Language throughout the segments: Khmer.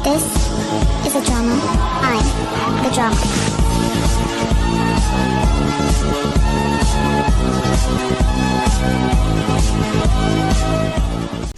This is a drama. I'm the drama.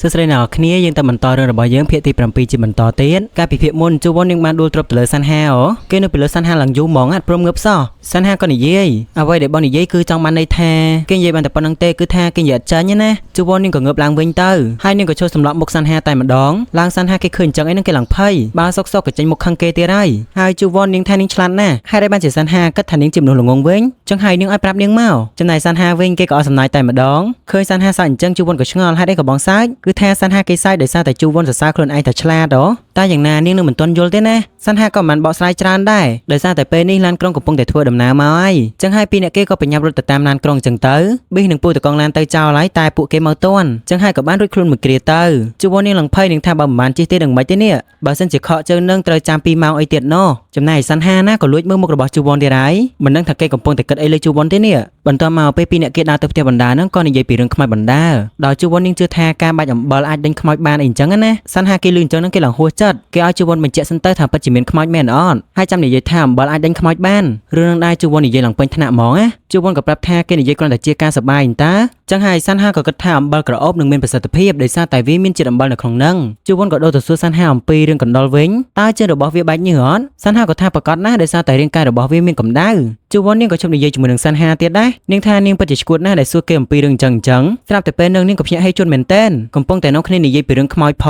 សួស្តីអ្នកនរគ្នាយើងតែបន្តរឿងរបស់យើងភាគទី7ជាបន្តទៀតកាលពីភាគមុនជួវនឹងបានដួលទ្រព្យទៅលើសាន់ហាអូគេនៅពីលើសាន់ហាឡើងយូរហ្មងអត់ព្រមងើបសោះសាន់ហាក៏និយាយអ្វីដែលបងនិយាយគឺចង់បានន័យថាគេនិយាយបានតែប៉ុណ្្នឹងទេគឺថាគេនិយាយអត់ចាញ់ណាជួវនឹងក៏ងើបឡើងវិញទៅហើយនឹងក៏ចូលសម្លក់មុខសាន់ហាតែម្ដងឡើងសាន់ហាគេឃើញអញ្ចឹងអីនឹងគេឡើងភ័យបើសុកក៏ចេញមុខខឹងគេទៀតហើយជួវនាងថានាងឆ្លាតណាស់ហើយបានជាសាន់ហាគិតថានាងជាមនុស្សល្ងងវិញចឹងហើយនាងឲ្យប្រាប់នាងមកចំណែកសាន់ហាវិញគេក៏អត់សំណាយតែម្ដងឃើញសាន់ហាសើចអញ្ចឹងជួវក៏ឆ្ងល់ហើយក៏បងសើចគឺថាសាន់ហាគេសើចដោយសារតែជួវសរសើរខ្លួនឯងថាឆ្លាតតែយ៉ាងណានាងនឹងមិនទាន់យល់ទេណាសាន់ហាក៏មិនបកស្រាយច្រើនដែរដោយសារតែពេលនេះឡានក្រុងកំពុងតែធ្វើដំណើរមកហើយចឹងហើយពីអ្នកគេក៏បញ្ញាប់រត់ទៅតាមឡានក្រុងចឹងទៅប៊ីសនឹងពូតកងឡានទៅចោលហើយតែពួកគេមកទាន់ចឹងហើយក៏បានរួចខ្លួនមួយគ្រាទៅជួវនាងឡើងភ័យនឹងថាបើមិនបានជិះទេនឹងមិនទេនេះបើសិនជាខកជើងនឹងត្រូវចាំ2ម៉ោងអីទៀតណោះចំណែកសាន់ហាណាក៏លួចមើលមុខរបស់ជួវទៀតហើយមិនដឹងថាគេកំពុងតែគិតអីលើជួវទេនេះបន្ទាប់មកពេលពីអ្នកគេដើរទៅផ្ទះបណ្ដាហ្នឹងក៏និយាយពីរឿងខ្មោចបណ្ដាដល់ជួវនាងជឿថាការបាច់អំបិលអាចដេញខ្មោចបានអីចឹងណាសាន់ហាគេលឺអញ្ចឹងហ្នឹងគេឡើងហួសចិត្តគេឲ្យជួវបញ្ជាក់សិនទៅថាពិតជាមានខ្មោចមែនអត់ហើយចាំនិយាយថាអំបិលអាចដេញខ្មោចបានរឿងនឹងដែរជួវនិយាយឡើងពេញថ្នាក់ហ្មងណាជួវក៏ប្រាប់ថាគេនិយាយគ្រាន់តែជាការសប្បាយអញ្តាចឹងហើយសាន់ហាក៏គិតថាអំបិលក្រអូបនឹងមានប្រសិទ្ធភាពដោយសារតែវាមានជាតិអំបិលនៅក្នុងហ្នឹងជួវក៏ដូរទៅសួរសាន់ហាអំពីរឿងកណ្ដុរវិញតើជើងរបស់វាបែកញើសអត់សាន់ហាក៏ថាប្រកាសណាស់ដោយសារតែរាងកាយរបស់វាមានកម្ដៅជួវនាងក៏ជប់និយាយជាមួយនឹងសាន់ហាទៀតដែរនាងថានាងពិតជាឈួតណាស់ដែលសួរគេអំពីរឿងចឹងស្រាប់តែពេលនឹងនាងក៏ភ្ញាក់ហេជន់មែនតែនកំពុងតែនាំគ្នានិយាយពីរឿងខ្មោចផ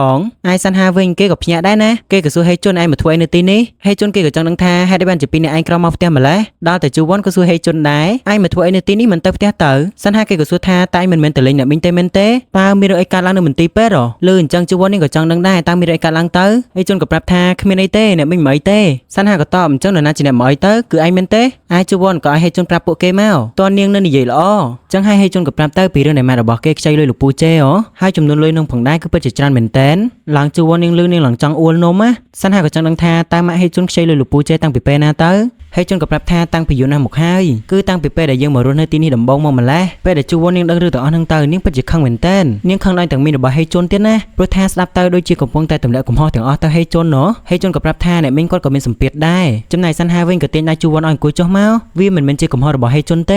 ងឯសាន់ហាវិញគេក៏ភ្ញាក់ដែរណាគេក៏សួរហេជន់ឯងមកធ្វើអីនៅទីនេះហេជន់គេក៏ចង់ដឹងថាហេតុអីបានជាពីរអ្នកឯងក្រមកផ្ទះម្លេះដល់តែជួវក៏សួរហេជន់ដែរឯងមកធ្វើអីនៅទីនេះមិនទៅផ្ទះទៅសាន់ហាគេក៏សួរថាតែឯងមិនមែនទៅលេងអ្នកមីងទេមែនទេតើមានរឿងអីកើតឡើងនៅមន្ទីរពេទ្យហ៎លឺអញ្ចឹងជួវនាងក៏ចង់ដឹងដែរតើមានរឿងអីកើតឡើងទៅហេជន់ក៏ប្រាប់ថាគ្មានអីទេអ្នកមីងមិនអីទេសាន់ហាក៏តបអញ្ចឹងនរណាជាអ្នកមកអីទៅគឺឯងមែនទេឯជួវក៏ឲ្យហេជន់ប្រាប់ពួកគេមកតើនាងនៅនិយាយល្អអញ្ចឹងហេជន់ក៏ប្រាប់ទៅពីរឿងដែលម៉ែរបស់គេខ្ចីលុយលោកពូជេហើយចំនួនលុយនឹងផងដែរគឺពិតជាច្រើនមែនតែនឡើងជួវនាងលឺនាងឡើងចង់អួលនំណាសាន់ហាក៏ចង់ដឹងថាតើម៉ាក់ហេជន់ខ្ចីលុយលោកពូជេតាំងពីពេលណាទៅហេជន់ក៏ប្រាប់ថាតាំងពីយូរណាស់មកហើយគឺតាំងពីពេលដែលយើងមករស់នៅទីនេះដំបូងមកម្លេះពេលដែលជួវនាងដឹងរឿងទាំងអស់ហ្នឹងទៅនាងពិតជាខឹងមែនតែននាងខឹងដល់ទាំងមីនរបស់ហេជន់ទៀតណាព្រោះថាស្ដាប់ទៅដូចជាកំពុងតែទម្លាក់កំហុសទាំងអស់ទៅហេជន់ហេជន់ក៏ប្រាប់ថាអ្នកមីងគាត់ក៏មានសម្ពាធដែរចំណែកសាន់ហាវិញក៏ទាញដៃជួវឲ្យអង្គុយចុះមកវាមិនមែនជាកំហុសរបស់ហេជន់ទ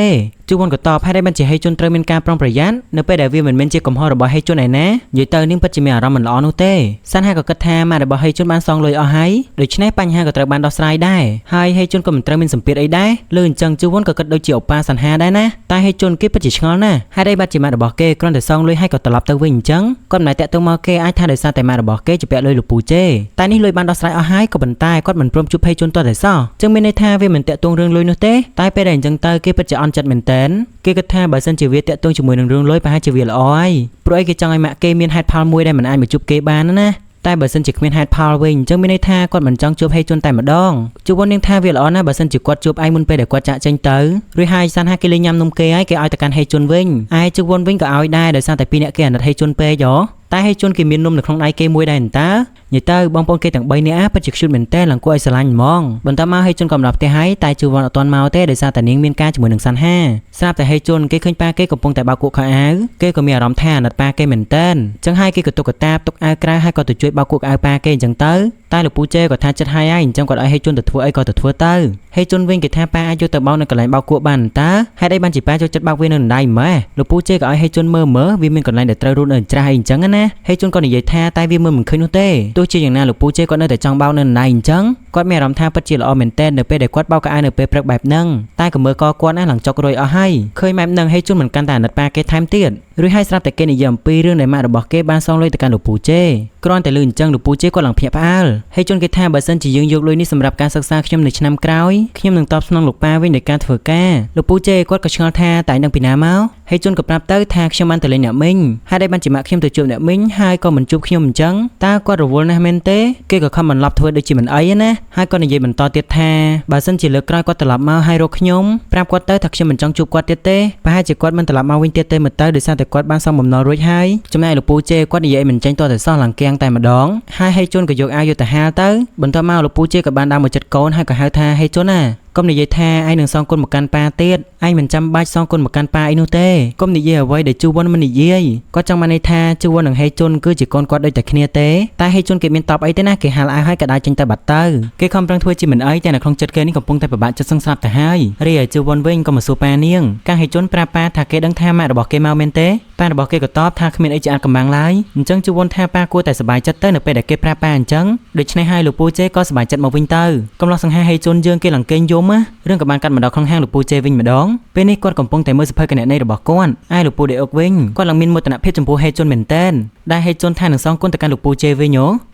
េជួវក៏តបហេតុតែបានជាហេជន់ត្រូវមានការប្រុងប្រយ័ត្ននៅពេលដែលវាមិនមែនជាកំហុសរបស់ហេជន់ឯណានិយាយទៅនាងពិតជាមានអារម្មណ៍មិនល្អនោះទេសាន់ហាក៏គិតថាម៉ាក់របស់ហេជន់បានសងលុយអស់ហើយដូច្នេះបញ្ហាក៏ត្រូវបានដោះស្រាយដែរហើយហេជន់ក៏មិនត្រូវមានសម្ពាធអីដែរលើអញ្ចឹងជួវក៏គិតដូចជាឧបាសាន់ហាដែរណាតែហេជន់គេពិតជាឆ្ងល់ណាស់ហេតុអីបាត់ជាម៉ាក់របស់គេគ្រាន់តែសងលុយហើយក៏ត្រឡប់ទៅវិញអញ្ចឹងគាត់មិនតែតាក់ទងមកគេអាចថាដោយសារតែម៉ាក់របស់គេជាពាក់លុយលោកពូជេតែនេះលុយបានដោះស្រាយអស់ហើយក៏ប៉ុន្តែគាត់មិនព្រមជួបហេជន់ទាល់តែសោះចឹងមានន័យថាវាមិនតាក់ទងរឿងលុយនោះទេតែពេលដែលអញ្ចឹងទៅគេពិតជាអន់ចិត្តមែនតែនគេគិតថាបើសិនជាវាតាក់ទងជាមួយនឹងរឿងលុយប្រហែលជាវាល្អហើយព្រោះអីគេចង់ឲ្យម៉ាក់គេមានហេតុផលមួយដែលមិនអាចមកជួបគេបានណាតែបើសិនជាគ្មានហេតុផលវិញអញ្ចឹងមានន័យថាគាត់មិនចង់ជួបហេជន់តែម្ដងជួបនាងថាវាល្អណាស់បើសិនជាគាត់ជួបឯងមុនពេលដែលគាត់ចាក់ចេញទៅរួចហើយសាន់ហាគេលេងញ៉ាំនំគេហើយគេឲ្យទៅកាន់ហេជន់វិញឯជួបវិញក៏ឲ្យដែរដោយសារតែពីរអ្នកគេអាណិតហេជន់ពេកតែហេជន់គេមាននំនៅក្នុងដៃគេមួយដែរអន្តើនិយាយទៅបងប្អូនគេទាំង3នាក់ពិតជាខ្ជិលមែនតើឡើងគួរឲ្យស្រឡាញ់ហ្មងបន្ទាប់មកហេជន់ក៏មកផ្ទះហើយតែជួវអត់ទាន់មកទេដោយសារតែនាងមានការជាមួយនឹងសាន់ហាស្រាប់តែហេជន់គេឃើញប៉ាគេកំពុងតែបោកគក់ខោអាវគេក៏មានអារម្មណ៍ថាអាណិតប៉ាគេមែនតើអញ្ចឹងហើយគេក៏ទុកកតាបទុកអាវក្រៅហើយក៏ទៅជួយបោកគក់អាវប៉ាគេអញ្ចឹងទៅតែលោកពូជេក៏ថាចិត្តហើយអញ្ចឹងគាត់ឲ្យហេជន់ទៅធ្វើអីក៏ទៅធ្វើទៅហេជន់វិញគេថាប៉ាអាចយកទៅបោកនៅកន្លែងបោកគក់បានតើហេតុអីបានជាប៉ាចូលចិត្តបោកវានៅដៃម៉ែលោកពូជេក៏ឲ្យហេជន់មើលវាមានកន្លែងដែលត្រូវរត់នៅច្រាស់អីអញ្ចឹងណាហេជន់ក៏និយាយថាតែវាមើលមិនឃើញនោះទេទោះជាយ៉ាងណាលោកពូជេគាត់នៅតែចង់បោកនៅដៃអញ្ចឹងគាត់មានអារម្មណ៍ថាពិតជាល្អមែនតើនៅពេលដែលគាត់បោកកៅអៅនៅពេលព្រឹកបែបហ្នឹងតែក៏មើលកគាត់ណាឡើងចុករួយអស់ហើយឃើញបែបហ្នឹងហេជន់មិនកាន់តែអាណិតប៉ាគេថែមទៀតរួចហើយស្រាប់តែគេនិយាយអំពីរឿងដែលម៉ាក់របស់គេបានសងលុយទៅកាន់លោកពូជេគ្រាន់តែលឺអញ្ចឹងលោកពូជេគាត់ឡើងភ្ញាក់ផ្អើលហើយជន់គេថាបើសិនជាយើងយកលុយនេះសម្រាប់ការសិក្សាខ្ញុំនៅឆ្នាំក្រោយខ្ញុំនឹងតបស្នងលោកប៉ាវិញដោយការធ្វើការលោកពូជេគាត់ក៏ឆ្ងល់ថាតែនឹងពីណាមកហើយជន់ក៏ប្រាប់ទៅថាខ្ញុំបានទៅលេងអ្នកមីងហើយដែលបានជាម៉ាក់ខ្ញុំទៅជួបអ្នកមីងហើយក៏មិនជួបខ្ញុំអញ្ចឹងតើគាត់រវល់ណាស់មែនទេគេក៏ខំបន្លប់ធ្វើដូចជាមិនអីណាហើយក៏និយាយបន្តទៀតថាបើសិនជាលើកក្រោយគាត់ត្រឡប់មកហើយរកខ្ញុំប្រាប់គាត់ទៅថាខ្ញុំមិនចង់ជួបគាត់ទៀតទេប្រហែលជាគាត់មិនត្រឡប់មកវិញទៀតទេមើលទៅដោយសារតែគាត់បានសងបំណុលរួចហើយចំណែកលោកពូជេគាត់និយាយមិនចេញតតែសោះឡើងកៀងតែម្ដងហើយហេជន់ក៏យកអាវយកទៅហាលទៅបន្ទាប់មកលោកពូជេក៏បានដើរមកចិត្តកូនហើយក៏ហៅថាហេជន់ណា កុំនិយាយថាឯងនឹងសងគុណមកកាន់ប៉ាទៀតឯងមិនចាំបាច់សងគុណមកកាន់ប៉ាអីនោះទេកុំនិយាយអ្វីដែលជូវុនមិននិយាយគាត់ចង់បានន័យថាជូវុននិងហេជុនគឺជាកូនគាត់ដូចតែគ្នាទេតែហេជុនគេមានតបអីទេណាគេហាលអាវហើយក៏ដើរចេញទៅបាត់ទៅគេខំប្រឹងធ្វើជាមិនអីតែនៅក្នុងចិត្តគេនេះកំពុងតែពិបាកចិត្តសឹងស្រាប់ទៅហើយរីឯជូវុនវិញក៏មកសួរប៉ានាងកាហេជុនប្រាប់ប៉ាថាគេដឹងថាម៉ាក់របស់គេមកមែនទេប៉ារបស់គេក៏តបថាគ្មានអីជាអាចកំបាំងឡើយអញ្ចឹងជូវុនថាប៉ាគួរតែសប្បាយចិត្តទៅនៅពេលដែលគេប្រាប់ប៉ាអញ្ចឹងដូច្នេះហើយលោកពូជេក៏សប្បាយចិត្តមកវិញទៅកំឡោះសង្ហាហេជុនយើងគេលង្កេងយំរឿងក៏បានកាត់មកដល់ក្នុងហាងលោកពូជេវិញម្ដងពេលនេះគាត់កំពុងតែមើលសភៅគណនេយ្យរបស់គាត់ឯលោកពូដេអុកវិញគាត់ឡើងមានមោទនភាពចំពោះហេជុនមែនទែនដែលហេជុនថានឹងសងគុណទៅកាន់លោកពូជេវិ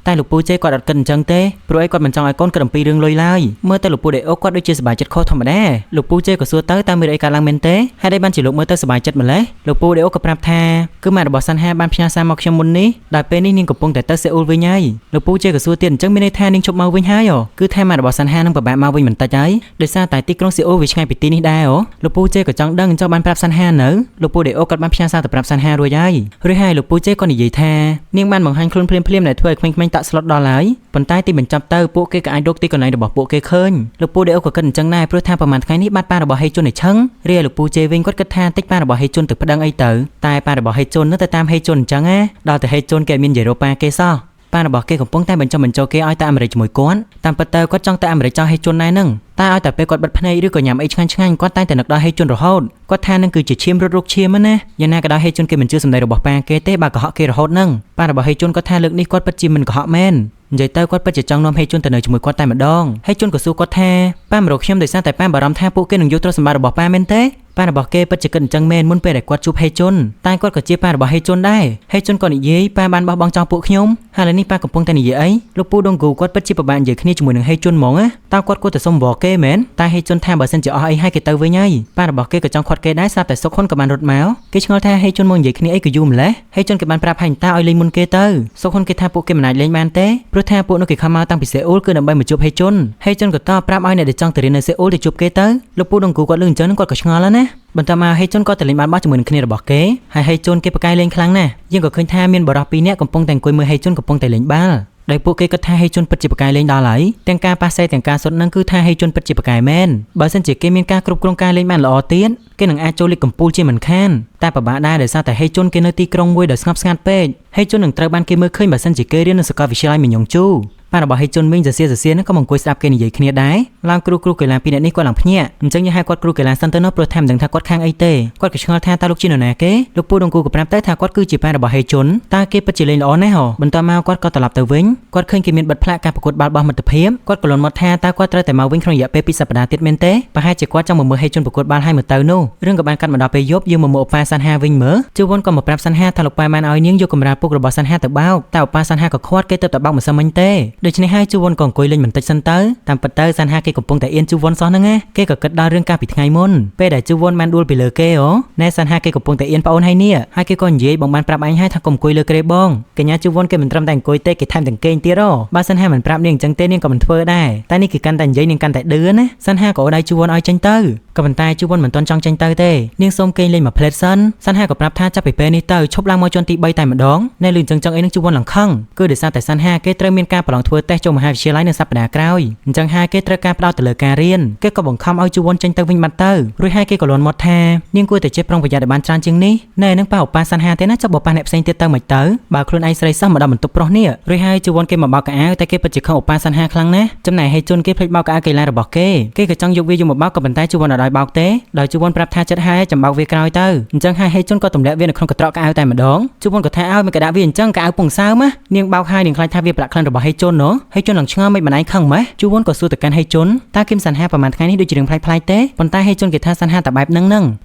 ញតែលោកពូជេគាត់អត់គិតអញ្ចឹងទេព្រោះឯគាត់មិនចង់ឲ្យកូនគិតអំពីរឿងលុយឡើយមើលទៅលោកពូដេអុកគាត់ដូចជាសប្បាយចិត្តខុសធម្មតាលោកពូជេក៏សួរទៅតើមានអីកើតឡើងមែនទេហេតុអីបានជាលោកមើលទៅសប្បាយចិត្តម្ល៉េះលោកពូដេអុកក៏ប្រាប់ថាគឺម៉ែរបស់សាន់ហាបានផ្ញើសារមកខ្ញុំមុននេះដល់ពេលនេះនាងកំពុងតែទៅសេអ៊ូលវិញហើយលោកពូជេក៏សួរទៀតអញ្ចឹងមានន័យថានាងឈប់មកវិញហើយគឺថាម៉ែរបស់សាន់ហានឹងពិបាកមកវិញបន្តិចហើយដោយសារតែទីក្រុងសេអ៊ូលវាឆ្ងាយពីទីនេះដែរលោកពូជេក៏ចង់ដឹងចង់បានប្រាប់សាន់ហានៅលោកពូដេអុកគាត់បានផ្ញើសារទៅប្រាប់សាន់ហារួចហើយលោកពូជេក៏និយាយថានាងបានបង្ហាញខ្លួនភ្លាមៗដែលធ្វើឲ្យក្មេងៗតាក់ស្លុតដល់ហើយប៉ុន្តែទីបញ្ចប់ទៅពួកគេក៏អាចរកទីកន្លែងរបស់ពួកគេឃើញលោកពូដេអុកក៏គិតអញ្ចឹងដែរព្រោះថាប្រហែលថ្ងៃនេះបាត់ប៉ារបស់ហេជុនឯឆឹងរីឯលោកពូជេវិញគាត់គិតថាតិចប៉ារបស់ហេជុនទៅប្តឹងអីទៅតែប៉ារបស់ហេជុននៅតែតាមហេជុនអញ្ចឹងដល់តែហេជុនគេមាននិយាយរកប៉ាគេសោះប៉ារបស់គេកំពុងតែបញ្ចុះបញ្ចូលគេឲ្យទៅអាមេរិកជាមួយគាត់តាមពិតទៅគាត់ចង់ទៅអាមេរិកចោលហេជុនណែនឹងតែឲ្យតែពេលគាត់បិទភ្នែកឬក៏ញ៉ាំអីឆ្ងាញ់ៗគាត់តែងតែនឹកដល់ហេជុនរហូតគាត់ថានឹងគឺជាឈាមរត់រុកឈាមណាយ៉ាងណាក៏ដោយហេជុនគេមិនជឿសម្ដីរបស់ប៉ាគេទេបើកុហកគេរហូតនឹងប៉ារបស់ហេជុនគាត់ថាលើកនេះគាត់ពិតជាមិនកុហកមែននិយាយទៅគាត់ពិតជាចង់នាំហេជុនទៅនៅជាមួយគាត់តែម្ដងហេជុនក៏សួរគាត់ថាប៉ាមករកខ្ញុំដោយសារតែប៉ាបារម្ភថាពួកគេនឹងយកទ្រព្យសម្បត្តិរបស់ប៉ាមែនទេប៉ារបស់គេពិតជាគិតអញ្ចឹងមែនមុនពេលដែលគាត់ជួបហេជុនតែគាត់ក៏ជាប៉ារបស់ហេជុនដែរហេជុនក៏និយាយប៉ាបានបោះបង់ចោលពួកខ្ញុំហើយឥឡូវនេះប៉ាកំពុងតែនិយាយអីលោកពូដងគូគាត់ពិតជាពិបាកនិយាយគ្នាជាមួយនឹងហេជុនហ្មងតើគាត់គួរតែសុំវល់គេមែនតែហេជុនថាបើសិនជាអស់អីហើយគេទៅវិញហើយប៉ារបស់គេក៏ចង់ខាត់គេដែរស្រាប់តែសុកហ៊ុនក៏បានរត់មកគេឆ្ងល់ថាហេជុនមកនិយាយគ្នាអីក៏យូរម្ល៉េះហេជុនគេបានប្រាប់ហាញតាឲ្យលេងមុនគេទៅសុកហ៊ុនគេថាពួកគេមិនអាចលេងបានទេព្រោះថាពួកនោះគេខំមកតាំងពីសេអ៊ូលគឺដើម្បីមកជួបហេជុនក៏តបប្រាប់ឲ្យអ្នកដែលចង់ទៅរៀននៅសេអ៊ូលទៅជួបគេទៅលោកពូដងគូគាត់លឺអញ្ចឹងគាត់ក៏ឆ្ងល់ណាបន្ទាប់មកហេជុនក៏ទៅលេងបាល់បោះជាមួយនឹងគ្នារបស់គេហើយហេជុនគេប្រកែកលេងខ្លាំងណាស់យើងក៏ឃើញថាមានបរិសុទ្ធ2នាក់កំពុងតែអង្គុយមើលហេជុនកំពុងតែលេងបាល់ដោយពួកគេគិតថាហេជុនពិតជាប្រកែកលេងដល់ហើយទាំងការប៉ះសេទាំងការសុទ្ធនឹងគឺថាហេជុនពិតជាប្រកែកមែនបើសិនជាគេមានការគ្រប់គ្រងការលេងបានល្អទៀតគេនឹងអាចចូលលីកកំពូលជាមិនខានតែពិបាកដែរដោយសារតែហេជុនគេនៅទីក្រុងមួយដែលស្ងប់ស្ងាត់ពេកហេជុននឹងត្រូវបានគេមើលឃើញបើសិនជាគេរៀននៅសាកលវិទ្យាល័យមីញ៉ុងជូប៉ារបស់ហេជុនវិញសសៀនឹងក៏មកអង្គុយស្ដាប់គេនិយាយគ្នាដែរឡើងគ្រូកីឡាពីរនាក់នេះគាត់ឡើងភ្ញាក់អញ្ចឹងយើងហៅគាត់គ្រូកីឡាសិនទៅនោះព្រោះថាមិនដឹងថាគាត់ខាងអីទេគាត់ក៏ឆ្ងល់ថាតើលោកជានរណាគេលោកពូដងគូក៏ប្រាប់តែថាគាត់គឺជាប៉ារបស់ហេជុនតើគេពិតជាលេងល្អណាស់បន្ទាប់មកគាត់ក៏ត្រឡប់ទៅវិញគាត់ឃើញគេមានបិទផ្លាកការប្រកួតបាល់បោះមិត្តភាពគាត់ក៏លន់មកថាតើគាត់ត្រូវតែមកវិញក្នុងរយៈពេល2សប្តាហ៍ទៀតមែនទេប្រហែលជាគាត់ចង់មកមើលហេជុនប្រកួតបាល់ឲ្យមើលទៅនោះរឿងក៏បានកាត់មកដល់ពេលយប់យើងមកមើលអូប៉ាសាន់ហាវិញមើលជូវុនក៏មកប្រាប់សាន់ហាថាលោកប៉ាបានឲ្យនាងយកកម្រាលពុករបស់សាន់ហាទៅបោកតែអូប៉ាសាន់ហាក៏ខាត់គេទៅតែបោកម្សិលមិញទេដូច្នេះហើយជូវុនក៏អង្គុយលេងបន្តិចសិនទៅតាមពិតទៅសាន់ហាគេកំពុងតែអៀនជូវុនសោះហ្នឹងណាគេក៏គិតដល់រឿងកាលពីថ្ងៃមុនពេលដែលជូវុនបានដួលពីលើគេណែសាន់ហាគេកំពុងតែអៀនប្អូនហើយនេះហើយគេក៏និយាយបងបានប្រាប់អញហើយថាកុំអង្គុយលើគ្រែបងកញ្ញាជូវុនគេមិនត្រឹមតែអង្គុយទេគេថែមទាំងគេងទៀតបើសាន់ហាមិនប្រាប់នាងអញ្ចឹងទេនាងក៏មិនធ្វើដែរតែនេះគឺកាន់តែនិយាយនាងកាន់តែឌឺណាសាន់ហាក៏ដៃជូវុនឲ្យចេញទៅក៏ប៉ុន្តែជូវុនមិនទាន់ចង់ចេញទៅទេនាងសូមគេងលេងមួយផ្លេតសិនសាន់ហាក៏ប្រាប់ថាចាប់ពីពេលនេះទៅឈប់ឡើងមកជាន់ទី3តែម្ដងណែលឺអញ្ចឹងអីនឹងជូវុនឡើងខឹងគឺដោយសារតែសាន់ហាគេត្រូវមានការប្រឡងធ្វើតេស្តចូលមហាវិទ្យាល័យនៅសប្តាហ៍ក្រោយអញ្ចឹងហើយគេត្រូវការផ្ដោតទៅលើការរៀនគេក៏បង្ខំឲ្យជូវុនចេញទៅវិញបាត់ទៅរួចហើយគេក៏លន់មាត់ថានាងគួរតែចេះប្រុងប្រយ័ត្នឲ្យបានច្រើនជាងនេះណែនឹងប៉ាអូប៉ាសាន់ហាទេណាចាប់បប៉ាអ្នកផ្សេងទៀតទៅមិនទៅបើខ្លួនឯងស្រីសោះមកដល់បន្ទប់ប្រុសនេះរួចហើយជូវុនគេមកបោកកៅអៅតែគេពិតជាខឹងអូប៉ាសាន់ហាខ្លាំងណាស់ចំណែកហេជុនគេភ្លេចបោកកៅអៅកីឡារបស់គេក៏ចង់យកវាយកមកបោកក៏ប៉ុន្តែជូវុនអត់ឲ្យបោកទេដោយជូវុនប្រាប់ថាចិត្តហើយចាំបោកវាក្រោយទៅអញ្ចឹងហើយហេជុនក៏ទម្លាក់វានៅក្នុងកត្រកកៅអៅតែម្ដងជូវុនក៏ថាឲ្យមិនក៏ដាក់វាអញ្ចឹងកៅអៅពងសើមនាងបោកហើយនាងខ្លាចថាវាប្រឡាក់ក្លិនរបស់ហេជុនហេជុនឡើងឆ្ងល់មិនបានឯងខឹងម៉េះជូវុនក៏សួរទៅកាន់ហេជុនតើគឹមសាន់ហាប្រហែលថ្ងៃនេះដូចជារឿងប្លែកៗទេប៉ុន្តែហេជុនគេថាសាន់ហាតែបែបហ្នឹ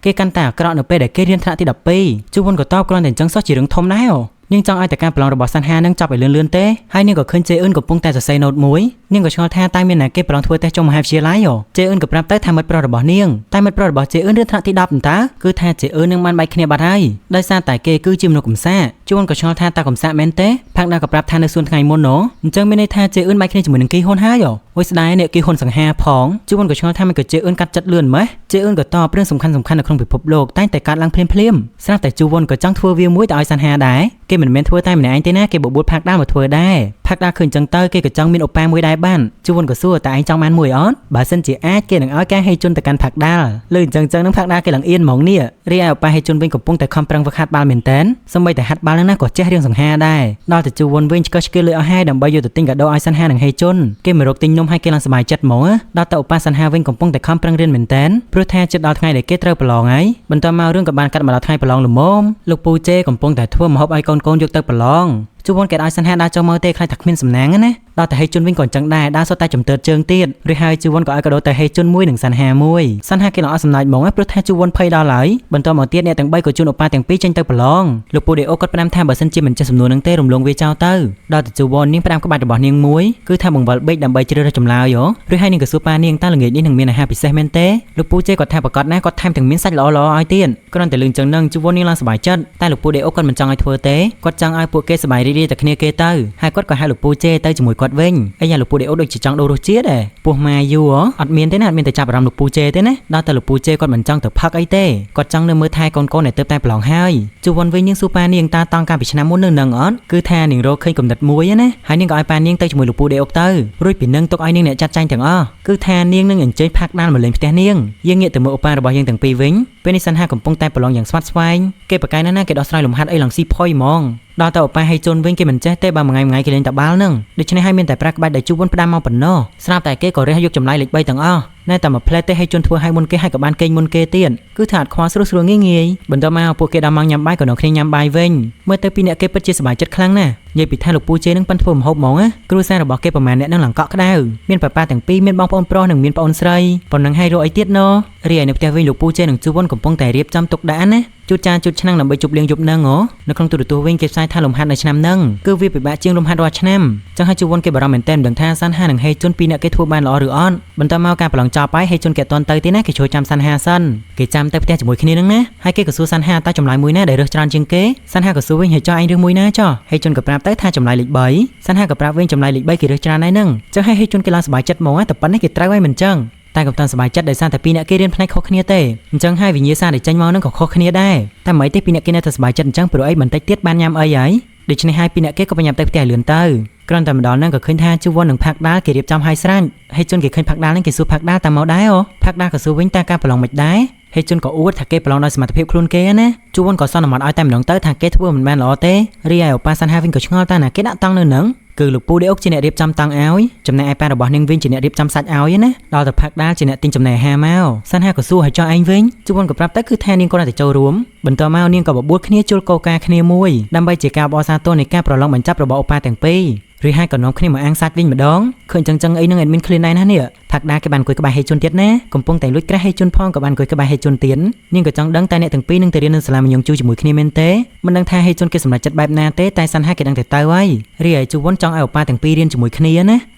ងគេកាន់តែអាក្រក់នៅពេលដែលគេរៀនថ្នាក់ទី12ជូវុនក៏តបគ្រាន់តែអញ្ចឹងសោះជារឿងធំដែរនាងចង់ឲ្យតែការប្រឡងរបស់សាន់ហានឹងចប់ឲ្យលឿនៗទេហើយនាងក៏ឃើញជេអ៊ុនកំពុងតែសរសេរណូតមួយនាងក៏ឆ្ងល់ថាតើមានណាគេប្រឡងធ្វើតេស្តចុងមហាវិទ្យាល័យជេអ៊ុនក៏ប្រាប់ទៅថាមិត្តប្រុសរបស់នាងតែមិត្តប្រុសរបស់ជេអ៊ុនរៀនថ្នាក់ទី10តើគឺថាជេអ៊ុននឹងបានបែកគ្នាបាត់ហើយដោយសារតែគេគឺជាមនុស្សកំសា ជួនក៏ឆ្ងល់ថាតើកំសាក់មែនទេផាក់ដាក៏ប្រាប់ថានៅសួនថ្ងៃមុនណូអញ្ចឹងមានន័យថាជេអ៊ឿនបែកគ្នាជាមួយនឹងគីហ៊ុនហើយអូស្ដាយអ្នកគីហ៊ុនសង្ហាផងជួនក៏ឆ្ងល់ថាមិនក៏ជេអ៊ឿនកាត់ចិត្តលឿនម៉េះជេអ៊ឿនក៏តបរឿងសំខាន់នៅក្នុងពិភពលោកតែតែកាត់ឡើងភ្លាមស្រាប់តែជួនក៏ចង់ធ្វើវាមួយទៅឲ្យសានហាដែរគេមិនមែនធ្វើតែម្នាក់ឯងទេណាគេបបួលផាក់ដាមកធ្វើដែរផាក់ដាឃើញចឹងទៅគេក៏ចង់មានឱប៉ាមួយដែរបានជួនក៏សួរតែឯងចង់បានមួយអត់បើសិនជាអាចគេនឹងឲ្យការហេជុនទៅកាន់ផាក់ដាលើអញ្ចឹងនឹងផាក់ដាគេឡើងអៀនហ្មងនេះរីឯឱប៉ាហេជុនវិញកំពុងតែខំប្រឹងវឹកហាត់បាល់មែនតែនសម្បីតែហាត់បាល់នឹងណាក៏ចេះរឿងសង្ហាដែរដល់តែជួនវិញឆ្កឹះឆ្កៀលលុយអស់ហើយដើម្បីយកទៅទិញកាដូឲ្យសានហានឹងហេជុនគេមករកទិញនំឲ្យគេឡើងសប្បាយចិត្តហ្មងដល់តែឱប៉ាសានហាវិញកំពុងតែខំប្រឹងរៀនមែនតែនព្រោះថាជិតដល់ថ្ងៃដែលគេត្រូវប្រឡងហើយបន្ទាប់មករឿងក៏បានកាត់មកដល់ថ្ងៃប្រឡងល្មមលោកពូជេកំពុងតែធ្វើម្ហូបឲ្យកូនយកទៅប្រឡងជួនគេឲ្យសានហាដើរចូលមើលទេខ្លាចថាគ្មានសំណាងណាដល់តែហេជុនវិញក៏អញ្ចឹងដែរដើរសុទ្ធតែចំទើតជើងទៀតឬហើយជួនក៏ឲ្យកាដូទៅហេជុនមួយនឹងសានហាមួយសានហាគេឡើងអត់សំណាចហ្មងព្រោះថាជួនភ័យដល់ហើយបន្តមកទៀតអ្នកទាំង3ក៏ជួនឱប៉ាទាំងពីរចេញទៅប្រឡងលោកពូដេអូគាត់ផ្ដាំថាបើសិនជាមិនចេះសំណួរនឹងទេរំលងវាចោលទៅដល់តែជួននាងផ្ដាំក្បាច់របស់នាងមួយគឺថាបង្វិលបេកដើម្បីជ្រើសរើសចម្លើយឬហើយនាងក៏សួរប៉ានាងតើល្ងាចនេះនឹងមានអាហារពិសេសមែនទេលោកពូជេគាត់ថាប្រកាសណាគាត់ថែមទាំងមានសាច់ល្អៗឲ្យទៀតគ្រាន់តែលឿនចឹងនឹងជួននាងឡើងសប្បាយចិត្តតែលោកពូដេអូគាត់មិនចង់ឲ្យធ្វើទេគាត់ចង់ឲ្យពួកគេសប្បាយរីករាយតែគ្នាគេទៅហើយគាត់ក៏ហៅលោកពូជេទៅជាមួយគាត់វិញអីយ៉ាលោកពូដេអូដូចជាចង់ដូររសជាតិដែរពោះម៉ាយូអត់មានទេណាអត់មានតែចាប់អារម្មណ៍លោកពូជេទេណាដល់តែលោកពូជេគាត់មិនចង់ទៅផឹកអីទេគាត់ចង់នៅមើលថែកូនដែលទៅតែប្រឡងហើយជួនវិញនាងសួរប៉ានាងតាតង់កាលពីឆ្នាំមុននឹងអត់គឺថានាងរកឃើញកំណត់មួយណាហើយនាងក៏ឲ្យប៉ានាងទៅជាមួយលោកពូដេអូទៅរួចពីនឹងទុកឲ្យនាងអ្នកចាត់ចែងទាំងអស់គឺថានាងនឹងអញ្ជើញផាក់ដាល់មកលេងផ្ទះនាងយើងងាកទៅមើលឱប៉ារបស់យើងទាំងពីរវិញពេលនេះសានហាកំពុងតែប្រឡងយ៉ាងស្វាត់ស្វែងគេប្រកែកណាគេដោះស្រាយលំហាត់អីឡើងស៊ីផុយហ្មងដល់តែឱប៉ាហេជុនវិញគេមិនចេះទេបើមួយថ្ងៃគេលេងតាបាល់នឹងដូច្នេះហើយមានតែប្រាក់ក្បាច់ដែលជួនផ្ដាំមកប៉ុណ្ណោះស្រាប់តែគេក៏រះយកចម្លើយលេខ3ទាំងអស់ណែតែមួយផ្លែទេហេជុនធ្វើឲ្យមុនគេហើយក៏បានគេងមុនគេទៀតគឺថាអត់ខ្វល់ស្រួលងាយបន្ទាប់មកពួកគេដល់ម៉ោងញ៉ាំបាយក៏នៅគ្នាញ៉ាំបាយវិញមើលទៅពីអ្នកគេពិតជាសប្បាយចិត្តខ្លាំងណាស់និយាយពីថាលោកពូជេនឹងប៉ិនធ្វើម្ហូបហ្មងណាគ្រួសាររបស់គេប្រហែលអ្នកនឹងឡើងកក់ក្ដៅមានប៉ាប៉ាទាំងពីរមានបងប្អូនប្រុសនិងមានប្អូនស្រីប៉ុណ្ណឹងហើយរកអីទៀតណូរីឯនៅផ្ទះវិញលោកពូជេនឹងជួនកំពុងតែរៀបចំទុកដាក់ណាជូតចានជូតឆ្នាំងដើម្បីជប់លៀងយប់នឹងនៅក្នុងទូរទស្សន៍វិញគេផ្សាយថាលំហាត់នៅឆ្នាំនឹងគឺវាពិបាកជាងលំហាត់រាល់ឆ្នាំចឹងហើយជួនគេបារម្ភមែនទែនដឹងថាសានហានឹងហេជុនពីអ្នកគេធ្វើបានល្អឬអត់បន្ទាប់មកការប្រឡងចប់ហើយហេជុនគេអត់ទាន់ទៅទេណាគេជួយចាំសានហាសិនគេចាំទៅផ្ទះជាមួយគ្នានឹងណាហើយគេក៏សួរសានហាតើចម្លើយមួយណាដែលរើសច្រើនជាងគេសានហាក៏សួរវិញហើយចោះឯងរើសមួយណាចោះហេជុនក៏ប្រាប់ទៅថាចម្លើយលេខ3សានហាក៏ប្រាប់វិញចម្លើយលេខ3គេរើសច្រើនហើយនឹងចឹងហើយហេជុនគេឡើងសប្បាយចិត្តហ្មងតែប៉ុណ្ណេះគេត្រូវហើយមិនចឹងតែកំតាន់សប្បាយចិត្តដោយសារតែពីរអ្នកគេរៀនផ្នែកខុសគ្នាទេអញ្ចឹងហើយវិញ្ញាសាដែលចេញមកនឹងក៏ខុសគ្នាដែរតែមិនអីទេពីរអ្នកគេនៅតែសប្បាយចិត្តអញ្ចឹងព្រោះអីបន្តិចទៀតបានញ៉ាំអីហើយដូច្នេះហើយពីរអ្នកគេក៏ប្រញាប់ទៅផ្ទះលឿនទៅគ្រាន់តែម្ដងហ្នឹងក៏ឃើញថាជួននឹងផាក់ដាល់គេរៀបចំឲ្យស្រាច់ហើយជន់គេឃើញផាក់ដាល់ហ្នឹងគេសួរផាក់ដាល់តាមមកដែរផាក់ដាល់ក៏សួរវិញតើការប្រឡងមិនដែរហើយជន់ក៏អួតថាគេប្រឡងដោយសមត្ថភាពខ្លួនគេណាជួនក៏សន្មតឲ្យតែម្ដងទៅថាគេធ្វើមិនបានល្អទេរីឯឱប៉ាសានហាវិញក៏ឆ្ងល់តើណាគេដាក់តង់នៅហ្នឹងគឺលោកពូដេអុកជាអ្នករៀបចំតង់ឲ្យចំណែកឯប៉ារបស់នាងវិញជាអ្នករៀបចំសាច់ឲ្យណាដល់ទៅផាក់ដាល់ជាអ្នកទិញចំណែកអាហារមកសានហាក៏សួរឲ្យចោះឯងវិញជួនក៏ប្រាប់ទៅគឺថានាងគាត់តែចូលរួមបន្ទាប់មកនាងក៏បបួលគ្នាជុលកោការគ្នាមួយដើម្បីជាការបអសាទរនៃការប្រឡងបញ្ចប់របស់ឱប៉ាទាំងពីរឬហើយក៏នាំគ្នាមកអាំងសាច់វិញម្ដងឃើញចឹងអីនឹងអេដមីនឃ្លានដែរណានេះផាក់ដាគេបានអង្គុយក្បែរហេជុនទៀតណាកំពុងតែលួចក្រាស់ហេជុនផងក៏បានអង្គុយក្បែរហេជុនទៀតនាងក៏ចង់ដឹងតែអ្នកទាំងពីរនឹងទៅរៀននៅសាលាមញងជូជាមួយគ្នាមែនទេមិនដឹងថាហេជុនគេសម្រេចចិត្តបែបណាទេតែសានហាគេដឹងតែទៅហើយរីឯជួនចង់ឲ្យឱប៉ាទាំងពីររៀនជាមួយគ្នា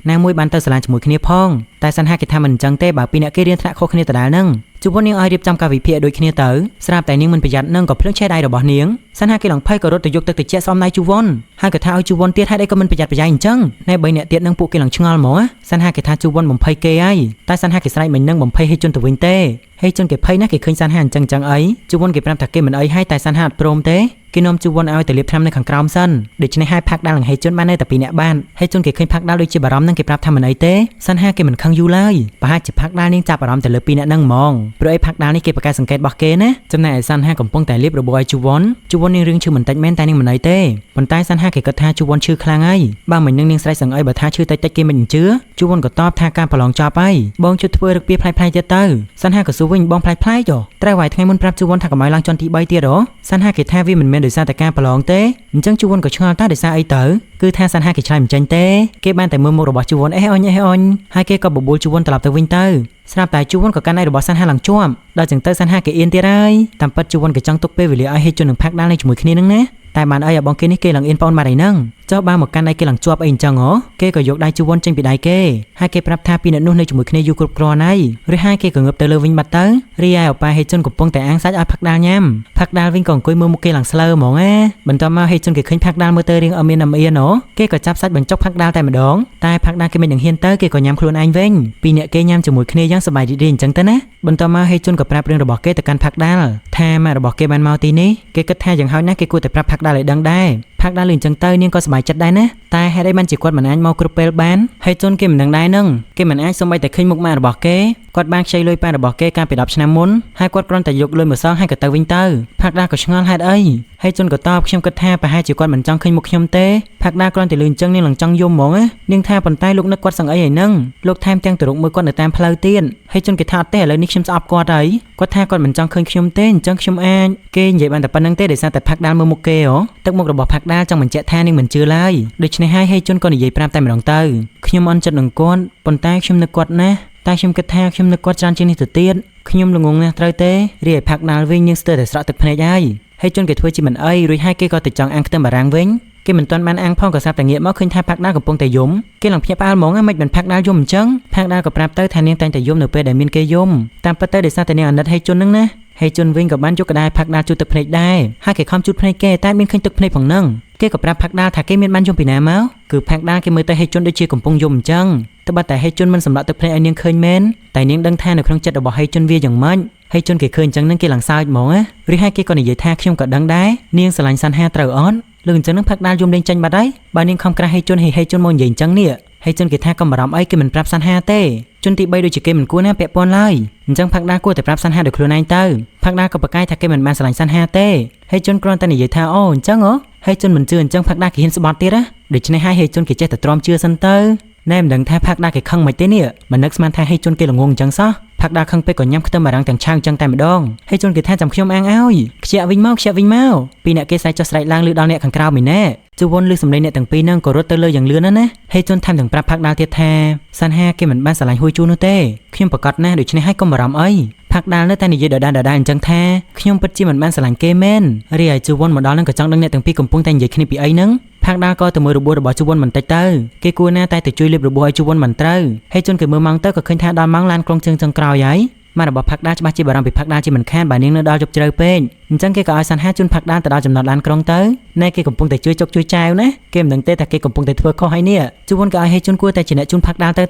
ណាមួយបានទៅសាលាជាមួយគ្នាផងតែសានហាគេថាមិនអញ្ចឹងទេបើពីរអ្នកគេរៀនថ្នាក់ខុសគ្នាដដែលនឹងជួននាងឲ្យរៀបចំកាលវិភាគដូចគ្នាទៅស្រាប់តែនាងមិនប្រយ័ត្ននឹងក៏ភ្លើងឆេះដៃរបស់នាងសានហាគេឡងភ័យក៏រត់ទៅយកទឹកត្រជាក់សំដៃជួនហើយក៏ថាឲ្យជួនទៀតហេតុអីក៏មិនប្រយ័ត្នប្រយែងអញ្ចឹងណែ3អ្នកទៀតនឹងពួកគេឡងឆ្ងល់ហ្មងសានហាគេថាជួនបំភ័យគេហើយតែសានហាគេស្រែកមិននឹងបំភ័យហេជុនទៅវិញទេហេជុនគេភ័យណាស់គេឃើញសានហាអញ្ចឹងអីជួនគេប្រាប់ថាគេមិនអីហើយតែសានហាអត់ព្រមទេគេនាំជួនឲ្យទៅលាបថ្នាំនៅខាងក្រោមសិនដូច្នេះហើយផាក់ដាល់នឹងហេជុនបាននៅតែ2នាក់បានហេជុនគេឃើញផាក់ដាល់ដូចជាបារម្ភនឹងគេប្រាប់ថាមិនអីទេសានហាគេមិនខឹងយូរឡើយប្រហែលជាផាក់ដាល់នាងចាប់អារម្មណ៍ទៅលើ2នាក់ហ្នឹងហ្មងព្រោះឯផាក់ដាល់នេះគេប្រកែកសង្កេតរបស់គេណាចំណែកឯសានហាកំពុងតែលាបរបបឲ្យជួននាងរឿងឈឺមិនតិចមែនតែនាងមិនអីទេប៉ុន្តែសានហាគេគិតថាជួនឈឺខ្លាំងហើយបើមិននាងស្រែកសឹងអីបើថាឈឺតិចគេមិនអញ្ជើជួនក៏តបថាការប្រឡងចប់ហើយបងជួយធ្វើរឹកពីផ្លែៗទៀតទៅសានហាក៏សួរវិញបងផ្លែៗចុះត្រូវឲ្យថ្ងៃមុនប្រាប់ជួនថាកុំឲ្យឡើងជាន់ទី3ទៀតសានហាគេថាវាមិនមែនដោយសារតែការប្រឡងទេអញ្ចឹងជួនក៏ឆ្ងល់តើដោយសារអីទៅគឺថាសានហាគេឆ្លើយមិនចេញទេគេបានតែមើលមុខរបស់ជួនអេអុញហើយគេក៏បបួលជួនត្រឡប់ទៅវិញទៅស្រាប់តែជួនក៏កាន់ដៃរបស់សានហាឡើងជាប់ដល់ចឹងទៅសានហាគេអៀនទៀតហើយតាមពិតជួនក៏ចង់ទុកពេលវេលាឲ្យហេជុននឹងផាក់ដាល់នៅជាមួយគ្នានឹងណា តែបានអីបងគេនេះគេឡើងអ៊ីនប៉ោនបាត់ហើយហ្នឹងចុះបានមកកាន់ដៃគេឡើងជាប់អីអញ្ចឹងហ៎គេក៏យកដៃជូវ័នចេញពីដៃគេហើយគេប្រាប់ថាពីអ្នកនោះនៅជាមួយគ្នាយូរគ្រប់គ្រាន់ហើយឬហើយគេក៏ងើបទៅលើវិញបាត់ទៅរីឯឱប៉ាហេជុនកំពុងតែអាំងសាច់ឲ្យផាក់ដាល់ញ៉ាំផាក់ដាល់វិញក៏អង្គុយមើលមុខគេឡើងស្លើហ្មងណាបន្ទាប់មកហេជុនគេឃើញផាក់ដាល់មើលទៅរៀងអត់មានអៀនហ៎គេក៏ចាប់សាច់បញ្ចុកផាក់ដាល់តែម្ដងតែផាក់ដាល់គេមិននឹងហ៊ានទៅគេក៏ញ៉ាំខ្លួនឯងវិញពីអ្នកគេញ៉ាំជាមួយគ្នាយ៉ាងសប្បាយរីករាយអញ្ចឹងទៅណាបន្ទាប់មកហេជុនក៏ប្រាប់រឿងរបស់គេទៅកាន់ផាក់ដាល់ថាម៉ាក់របស់គេបានមកទីនេះគេគិតថាយ៉ាងហោចណាស់គេគួរតែប្រាប់ផាក់ដាល់ឲ្យដឹងដែរផាក់ដាល់លឺអញ្ចឹងទៅនាងក៏សប្បាយចិត្តដែរណាតែហេតុអីបានជាគាត់មិនអាចមកគ្រប់ពេលបានហេជុនគេមិនដឹងដែរនឹងគេមិនអាចសូម្បីតែឃើញមុខម៉ាក់របស់គេគាត់បានខ្ចីលុយប៉ារបស់គេកាលពី10ឆ្នាំមុនហើយគាត់គ្រាន់តែយកលុយមកសងហើយក៏ទៅវិញទៅផាក់ដាល់ក៏ឆ្ងល់ហេតុអីហេជុនក៏តបខ្ញុំគិតថាប្រហែលជាគាត់មិនចង់ឃើញមុខខ្ញុំទេផាក់ដាល់គ្រាន់តែលឺអញ្ចឹងនាងឡើងចង់យំហ្មងណានាងថាប៉ុន្តែលោកនឹកគាត់សឹងអីហើយនឹងលោកថែមទាំងទៅរកមើលគាត់នៅតាមផ្លូវទៀតហេជុនគេថាអត់ទេឥឡូវនេះខ្ញុំស្អប់គាត់ហើយគាត់ថាគាត់មិនចង់ឃើញខ្ញុំទេអញ្ចឹងខ្ញុំអាចគេនិយាយបានតែប៉ុណ្្នឹងទេដោយសារតែផាក់ដាល់មើលមុខគេហ៎ទឹកមុខរបស់ផាក់ដាល់ចង់បញ្ជាក់ថានាងមិនជឿឡើយដូច្នេះហើយហេជុនក៏និយាយប្រាប់តែម្ដងទៅខ្ញុំអន់ចិត្តនឹងគាត់ប៉ុន្តែខ្ញុំនឹកគាត់ណាស់តែខ្ញុំគិតថាខ្ញុំនឹកគាត់ច្រើនជាងនេះទៅទៀតខ្ញុំល្ងងណាស់ត្រូវទេរីឯផាក់ដាល់វិញនាងស្ទើរតែស្រក់ទឹកភ្នែកហើយហេជុនគេធ្វើជាមិនអីរួចហើយគេក៏ទៅចង់អាំងខ្ទឹមបារាំងវិញគេមិនទាន់បានអាំងផងក៏ស្រាប់តែងាកមកឃើញថាផាក់ដាល់កំពុងតែយំគេឡើងភ្ញាក់ផ្អើលហ្មងមិនបានផាក់ដាល់យំអញ្ចឹងផាក់ដាល់ក៏ប្រាប់ទៅថានាងតែងតែយំនៅពេលដែលមានគេយំតាមពិតទៅដោយសារតែនាងអាណិតហេជុនហ្នឹងណាហេជុនវិញក៏បានយកក្តារផាក់ដាល់ជូតទឹកភ្នែកដែរហើយគេខំជូតភ្នែកគេតែមានឃើញទឹកភ្នែកផងហ្នឹងគេក៏ប្រាប់ផាក់ដាល់ថាគេមានបានយំពីណាមកគឺផាក់ដាល់គេមើលទៅហេជុនដូចជាកំពុងយំអញ្ចឹងតែបើតែហេជុនមិនសម្លាប់ទឹកភ្នែកឲ្យនាងឃើញមែនតែនាងដឹងថានៅក្នុងចិត្តរបស់ហេជុនវាយ៉ាងម៉េចហេជុនគេឃើញអញ្ចឹងនឹងគេឡើងសើចហ្មងណាឬហើយគេក៏និយាយថាខ្ញុំក៏ដឹងដែរនាងស្រឡាញ់សាន់ហាត្រូវអត់លើអញ្ចឹងនឹងផាក់ដាល់យំលេងចាញ់បាត់ហើយបើនាងខំក្រាស់ហេជុនហេជុនមកនិយាយអញ្ចឹងនេះហេជុនគេថាកុំបារម្ភអីគេមិនប្រាប់សាន់ហាទេជនទី3ដូចជាគេមិនគួរណាពាក់ព័ន្ធឡើយអញ្ចឹងផាក់ដាល់គួរតែប្រាប់សាន់ហាដោយខ្លួនឯងទៅផាក់ដាល់ក៏ប្រកាយថាគេមិនបានស្រឡាញ់សាន់ហាទេហេជុនគ្រាន់តែនិយាយថាអូអញ្ចឹងហ៎ហេជុនមិនជឿអញ្ចឹងផាក់ដាល់គេហ៊ានស្បត់ទៀតណាដូច្នេះហើយហេជុនគេចេះតែទ្រាំជឿសិនទៅណែមិនដឹងថាផាក់ដាល់គេខឹងមិនទេនេះមិននឹកស្មានថាហេជុនគេល្ងងអញ្ចឹងសោះផាក់ដាល់ខឹងពេកក៏ញ៉ាំខ្ទឹមបារាំងទាំងឆៅអញ្ចឹងតែម្ដងហេជុនគេថាចាំខ្ញុំអាំងឲ្យខ្ជាក់វិញមកពីអ្នកគេស្រែកចុះស្រែកឡើងលឺដល់អ្នកខាងក្រៅមែនណែជួវ័នលឺសំឡេងអ្នកទាំងពីរហ្នឹងក៏រត់ទៅលើយ៉ាងលឿនណាហេជុនថែមទាំងប្រាប់ផាក់ដាល់ទៀតថាសាន់ហាគេមិនបានស្រឡាញ់ហួយជូននោះទេខ្ញុំប្រកាសណាស់ដូច្នេះហើយកុំបារម្ភអីផាក់ដាល់នៅតែនិយាយដដែលអញ្ចឹងថាខ្ញុំពិតជាមិនបានស្រឡាញ់គេមែនរីឯជួវ័នមកដល់ហ្នឹងក៏ចង់ដឹងអ្នកទាំងពីរកំពុងតែនិយាយគ្នាពីអីហ្នឹងផាក់ដាល់ក៏ទៅមើលរបួសរបស់ជួវ័នបន្តិចទៅគេគួរណាតែទៅជួយលាបរបួសឲ្យជួវ័នមិនត្រូវហេជុនគេមើលម៉ោងទៅក៏ឃើញថាដល់ម៉ោងឡានក្រុងជើងចុងក្រោយហើយម៉ាក់របស់ផាក់ដាល់ច្បាស់ជាបារម្ភពីផាក់ដាល់ជាមិនខានបើនាងនៅដល់ជប់ជ្រៅពេកអញ្ចឹងគេក៏ឲ្យសាន់ហាជូនផាក់ដាល់ទៅដល់ចំណតឡានក្រុងទៅណែគេកំពុងតែជួយចុកជួយចែវណាគេមិនដឹងទេថាគេកំពុងតែធ្វើខុសហើយនេះជួវ័នក៏ឲ្យហេជុនគួរតែជាអ្នកជូនផាក់ដាល់ទ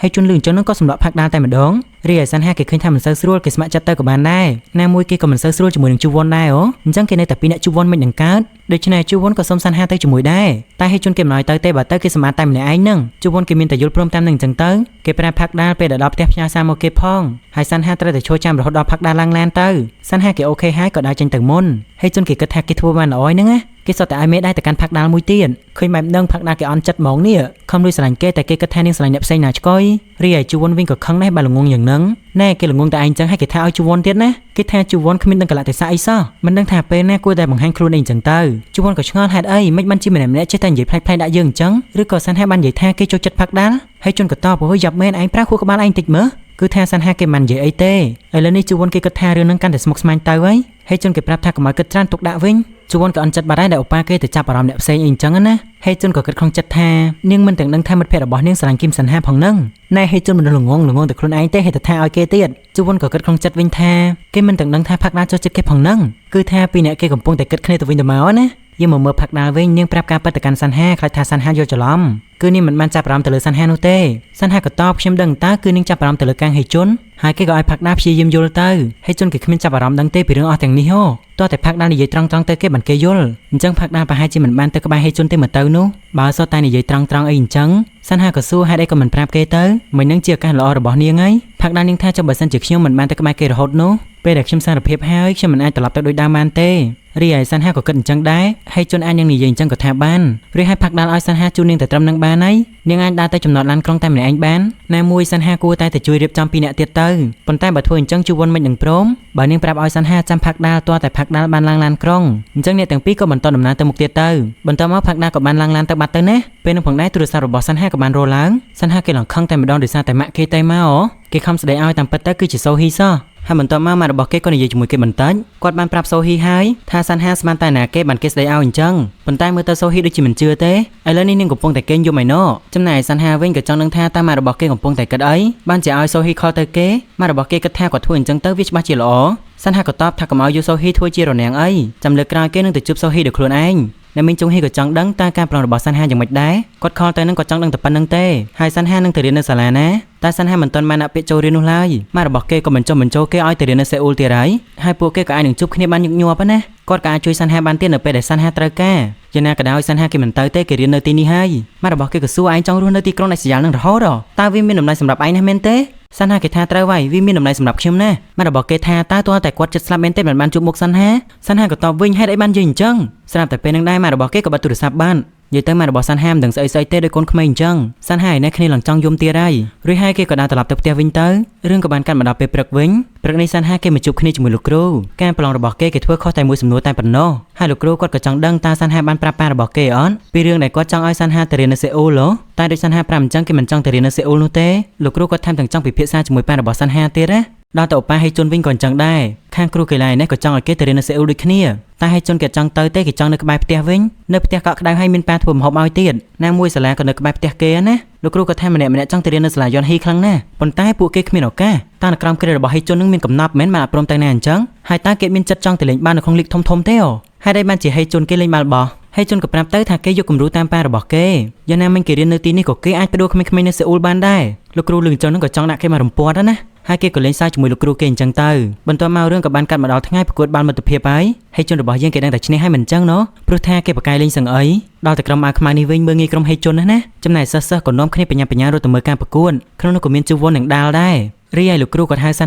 ៅហេជុនលឺអញ្ចឹងនឹងក៏សម្លាប់ផាក់ដាល់តែម្ដងរីឯសាន់ហាគេឃើញថាមិនសូវស្រួលគេស្ម័គ្រចិត្តទៅក៏បានដែរណាមួយគេក៏មិនសូវស្រួលជាមួយនឹងជួវ័នដែរអូអញ្ចឹងគេនៅតែពីរអ្នកជួវ័នមិននឹងកើតដូច្នេះជួវ័នក៏សុំសាន់ហាទៅជាមួយដែរតែហេជុនគេមិនឲ្យទៅទេបើទៅគេសម្អាតតែម្នាក់ឯងនឹងជួវ័នគេមានតែយល់ព្រមតាមនឹងអញ្ចឹងទៅគេប្រាប់ផាក់ដាល់ពេលដល់ផ្ទះផ្ញើសារមកគេផងហើយសាន់ហាត្រូវតែចូលចាំរហូតដល់ផាក់ដាល់ឡើងឡានទៅសាន់ហាគេអូខេហើយក៏ដើរចេញទៅមុនហេជុនគេគិតថាគេធ្វើបានល្អហ្នឹងណាគេសុទ្ធតែឲ្យមេដៃទៅកាន់ផាក់ដាល់មួយទៀតឃើញបែបហ្នឹងផាក់ដាល់គេអន់ចិត្តហ្មងនេះខំលួចស្រឡាញ់គេតែគេគិតថានាងស្រឡាញ់អ្នកផ្សេងណាឆ្កុយរីឯជួវ័នវិញក៏ខឹងដែរបើល្ងងយ៉ាងហ្នឹងណែគេល្ងងតែឯងចឹងហើយគេថាឲ្យជួវ័នទៀតណាគេថាជួវ័នគ្មានដឹងកលៈទេសៈអីសោះមិនដឹងថាពេលណាគួរតែបង្ហាញខ្លួនឯងចឹងទៅជួវ័នក៏ឆ្ងល់ហេតុអីមិនបានជាម្នាក់ចេះតែនិយាយផ្លែកដាក់យើងអញ្ចឹងឬក៏សាន់ហាបាននិយាយថាគេចូលចិត្តផាក់ដាល់ហើយជន់ក៏តបអូយយ៉ាប់មែនឯងប្រាខួរក្បាលឯងតិចមើលគឺថាសាន់ហាគេមិននិយាយអីទេឥឡូវនេះជួវ័នគេគិតថារឿងហ្នឹងកាន់តែស្មុគស្មាញទៅហើយជន់គេប្រាប់ថាកុំឲ្យគិតច្រើនទុកដាក់វិញជួវ័នក៏អន់ចិត្តបាត់ដែរដែលឧបាគេទៅចាប់អារម្មណ៍អ្នកផ្សេងអីអញ្ចឹងណាហេជុនក៏គិតក្នុងចិត្តថានាងមិនទាំងដឹងថាមិត្តភក្តិរបស់នាងស្រឡាញ់គឹមសាន់ហាផងហ្នឹងណែហេជុនមិនល្ងងតែខ្លួនឯងទេហេតុតែថាឲ្យគេទៀតជួវ័នក៏គិតក្នុងចិត្តវិញថាគេមិនទាំងដឹងថាផាក់ដាល់ចូលចិត្តគេផងហ្នឹងគឺថាពីអ្នកគេកំពុងតែគិតគ្នាទៅវិញទៅមកណាយើងមកមើលផាក់ដាល់វិញនាងប្រាប់ការពិតទៅកាន់សាន់ហាខ្លាចថាសាន់ហាយល់ច្រឡំគឺនាងមិនបានចាប់អារម្មណ៍ទៅលើសាន់ហានោះទេសាន់ហាក៏តបខ្ញុំដឹងតើគឺនាងចាប់អារម្មណ៍ទៅលើកាំងហេជុនហើយគេក៏ឲ្យផាក់ដាល់ព្យាយាមយល់ទៅហេជុនគេគ្មានចាប់អារម្មណ៍ដឹងទេពីរឿងអស់ទាំងនេះហ៎តោះតែផាក់ដាល់និយាយត្រង់ទៅគេបានគេយល់អញ្ចឹងផាក់ដាល់ប្រហែលជាមិនបានទៅក្បែរហេជុនទេមកទៅនោះបើសុទ្ធតែនិយាយត្រង់អីអញ្ចឹងសាន់ហាក៏សួរហេតុអីក៏មិនប្រាប់គេទៅមិននឹងជាឱកាសល្អរបស់នាងហើយផាក់ដាល់នាងថាចុះបើសិនជាខ្ញុំមិនបានទៅក្បែរគេរហូតនោះពេលដែលខ្ញុំសារភាពហើយខ្ញុំមិនអាចត្រឡប់ទៅដូចដើមបានទេរីឯសាន់ហាក៏គិតអញ្ចឹងដែរហើយជន់អាចនឹងនិយាយអញ្ចឹងក៏ថាបានឬហើយផាក់ដាល់ឲ្យសាន់ហាជូននាងតែត្រឹមនឹងបានហើយនាងអាចដើរទៅចំណតឡានក្រុងតែម្នាក់ឯងបានណាមួយសាន់ហាគួរតែជួយរៀបចំពីអ្នកទៀតទៅប៉ុន្តែបើធ្វើអញ្ចឹងជួវ័នមិននឹងព្រមបើនាងប្រាប់ឲ្យសាន់ហាចាំផាក់ដាល់ទាល់តែផាក់ដាល់បានឡើងឡានក្រុងអញ្ចឹងអ្នកទាំងពីរក៏បន្តដំណើរទៅមុខទៀតទៅបន្ទាប់មកផាក់ដាល់ក៏បានឡើងឡានទៅបាត់ទៅណាពេលនោះផងដែរទូរស័ព្ទរបស់សាន់ហាក៏បានរលឡើងសាន់ហាគេឡើងខឹងតែម្ដងដោយសារតែម៉ាក់គេតែមកគេខំស្ដីឲ្យតាមពិតទៅគឺជាសូហ៊ីសោះ ហើយបន្តមកម៉ាក់របស់គេក៏និយាយជាមួយគេបន្តិចគាត់បានប្រាប់សូហ៊ីហើយថាសាន់ហាស្មានតែណាគេបានគេស្ដីឲ្យអញ្ចឹងប៉ុន្តែមើលទៅសូហ៊ីដូចជាមិនជឿទេឥឡូវនេះនាងកំពុងតែគេងយំឯណោចំណែកសាន់ហាវិញក៏ចង់នឹងថាតើម៉ាក់របស់គេកំពុងតែគិតអីបានជាឲ្យសូហ៊ីខលទៅគេម៉ាក់របស់គេគិតថាគាត់ធ្វើអញ្ចឹងទៅវាច្បាស់ជាល្អសាន់ហាក៏តបថាកុំឲ្យយូសូហ៊ីធ្វើជារនាំងអីចាំលើកក្រោយគេនឹងទៅជួបសូហ៊ីដោយខ្លួនឯងអ្នកមីងចុងហ៊ីក៏ចង់ដឹងតើការប្រឡងរបស់សាន់ហាយ៉ាងម៉េចដែរគាត់ខលទៅនឹងគាត់ចង់ដឹងតែប៉ុណ្្នឹងទេហើយសាន់ហានឹងទៅរៀននៅសាលាណាតែសាន់ហាមិនទាន់បានដាក់ពាក្យចូលរៀននោះឡើយម៉ាក់របស់គេក៏មិនចុះបញ្ចូលគេឲ្យទៅរៀននៅសេអ៊ូលទៀតហើយពួកគេក៏អាចនឹងជួបគ្នាបានញឹកញាប់ណាគាត់ក៏អាចជួយសាន់ហាបានទៀតនៅពេលដែលសាន់ហាត្រូវការយ៉ាងណាក៏ដោយសាន់ហាគេមិនទៅទេគេរៀននៅទីនេះហើយម៉ាក់របស់គេក៏សួរឯងចង់រស់នៅទីក្រុងដាច់ស្រយាលនឹងរហូតតើវាមានតម្លៃសម្រាប់ឯងណាមែនទេសាន់ហាគេថាត្រូវហើយវាមានតម្លៃសម្រាប់ខ្ញុំណាម៉ាក់របស់គេថាតើទាល់តែគាត់ចិត្តស្លាប់មែនទេមិនបានជួបមុខសាន់ហាក៏តបវិញហេតុអីបាននិយាយអញ្ចឹងស្រាប់តែពេលនឹងដែរម៉ាក់របស់គេក៏បិទទូរស័ព្ទបាននិយាយទៅម៉ាក់របស់សាន់ហាមិនដឹងស្អីទេដោយកូនក្មេងអញ្ចឹងសាន់ហាឯនេះគ្នាឡើងចង់យំទៀតហើយរួចហើយគេក៏ដើរត្រឡប់ទៅផ្ទះវិញទៅរឿងក៏បានកាត់មកដល់ពេលព្រឹកវិញព្រឹកនេះសាន់ហាគេមកជួបគ្នាជាមួយលោកគ្រូការប្រឡងរបស់គេធ្វើខុសតែមួយសំណួរតែប៉ុណ្ណោះហើយលោកគ្រូគាត់ក៏ចង់ដឹងតើសាន់ហាបានប្រាប់ប៉ារបស់គេអត់ពីរឿងដែលគាត់ចង់ឲ្យសាន់ហាទៅរៀននៅសេអ៊ូលតែដូចសាន់ហាប្រាប់អញ្ចឹងគេមិនចង់ទៅរៀននៅសេអ៊ូលនោះទេលោកគ្រូគាត់ថែមទាំងចង់ពិភាក្សាជាមួយប៉ារបស់សាន់ហាទៀតណាដល់ទៅឱប៉ាហេជុនវិញក៏អញ្ចឹងដែរខាងគ្រូកីឡានេះក៏ចង់ឲ្យគេទៅរៀននៅសេអ៊ូលដូចគ្នាតែហេជុនគេចង់ទៅទេគេចង់នៅក្បែរផ្ទះវិញនៅផ្ទះកក់ក្ដៅហើយមានប៉ាធ្វើម្ហូបឲ្យទៀតណាមួយសាលាក៏នៅក្បែរផ្ទះគេណាលោកគ្រូក៏ថាម្នាក់ចង់ទៅរៀននៅសាលាយន់ហ៊ីខ្លាំងណាស់ប៉ុន្តែពួកគេគ្មានឱកាសតើនៅក្រោមគ្រារបស់ហេជុននឹងមានកំណប់មិនបានអត់ព្រមទៅណាអញ្ចឹងហើយតើគេមានចិត្តចង់ទៅលេងបាននៅក្នុងលីកធំទេហេតុអីបានជាហេជុនគេលេងបាល់បោះហេជុនក៏ប្រាប់ទៅថាគេយកគំរូតាមប៉ារបស់គេយ៉ាងណាមិញគេរៀននៅទីនេះក៏គេអាចបដូរក្មេងៗនៅសេអ៊ូលបានដែរលោកគ្រូលឺអញ្ចឹងនឹងក៏ចង់ដាក់គេមករំពាត់ណាហើយគេក៏លេងសើចជាមួយលោកគ្រូគេអញ្ចឹងទៅបន្ទាប់មករឿងក៏បានកាត់មកដល់ថ្ងៃប្រកួតបាល់មិត្តភាពហើយហេជុនរបស់យើងគេដឹងតែឈ្នះហើយមិនអញ្ចឹងណោះព្រោះថាគេបកកាយលេងសឹងអីដល់តែក្រុមអាវខ្មៅនេះវិញមើងងាយក្រុមហេជុនណាចំណែកសិស្សក៏នាំគ្នាបញ្ញារត់ទៅមើលការប្រកួតក្នុងនោះក៏មានជូវុននិងដាលដែររីឯលោកគ្រូក៏ហៅសា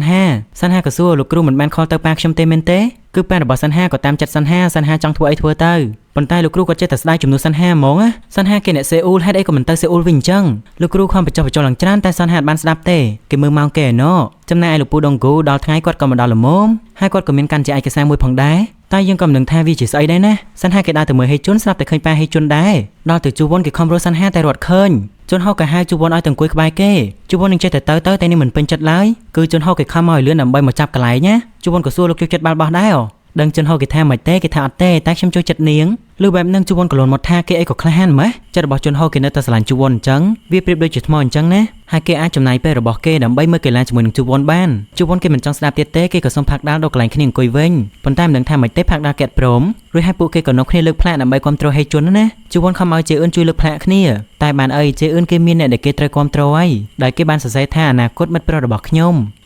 ន់ហាក៏សួរលោកគ្រូមិនបានខលទៅប៉ាខ្ញុំទេមែនទេគឺប៉ារបស់សាន់ហាក៏តាមចិត្តសាន់ហាចង់ធ្វើអីធ្វើទៅប៉ុន្តែលោកគ្រូក៏ចេះតែស្ដាយជំនួសសាន់ហាហ្មងសាន់ហាគេអ្នកសេអ៊ូលហេតុអីក៏មិនទៅសេអ៊ូលវិញអញ្ចឹងលោកគ្រូខំបញ្ចុះបញ្ចូលឡើងច្រើនតែសាន់ហាបានស្ដាប់ទេគេមើលម៉ោងគេឯណោចំណែកឯលោកពូដងគូដល់ថ្ងៃគាត់ក៏មកដល់ល្មមហើយគាត់ក៏មានកាន់ជាឯកសារមួយផងដែរតែយើងក៏មិនដឹងថាវាជាស្អីដែរណាសាន់ហាគេដើរទៅមើលហេជុនស្រាប់តែឃើញប៉ាហេជុនដែរដល់ទៅជួវុនគេខំរកសាន់ហាតែរត់ឃើញជន់ហោក៏ហៅជួវុនឲ្យទៅអង្គុយក្បែរគេជួវុននឹងចេះតែទៅតែនេះមិនពេញចិត្តឡើយគឺជន់ហោគេខំមកឲ្យលឿនដើម្បីមកចាប់កន្លែងណាជួវុនក៏សួរលោកជួយចិត្តបាល់បោះដែរដឹងជន់ហោគេថាមិនទេគេថាអត់ទេតែខ្ញុំជួយចិត្តនាងឬបែបហ្នឹងជួវុនក៏លន់មកថាគេអីក៏ក្លាហានម៉េះចិត្តរបស់ជន់ហោគេនៅតែស្រឡាញ់ជួវុនអញ្ចឹងវាប្រៀបដូចជាថ្មអញ្ចឹងណាហើយគេអាចចំណាយពេលរបស់គេដើម្បីមើលកីឡាជាមួយនឹងជួវុនបានជួវុនគេមិនចង់ស្ដាប់ទៀតទេគេក៏សុំផាក់ដាល់ដល់កន្លែងគ្នាអង្គុយវិញប៉ុន្តែមិនដឹងថាមិនទេផាក់ដាល់គេអត់ព្រមរួចហើយពួកគេក៏នាំគ្នាលើកផ្លាកដើម្បីគ្រប់គ្រងហេជុនណាជួវុនខំឲ្យជេអ៊ឿនជួយលើកផ្លាកគ្នាតែបានអីជេអ៊ឿនគេមានអ្នកដែលគេត្រូវគ្រប់គ្រងហើយដែលគេបានសរសេរថាអនាគតមិត្តប្រុសរបស់ខ្ញុ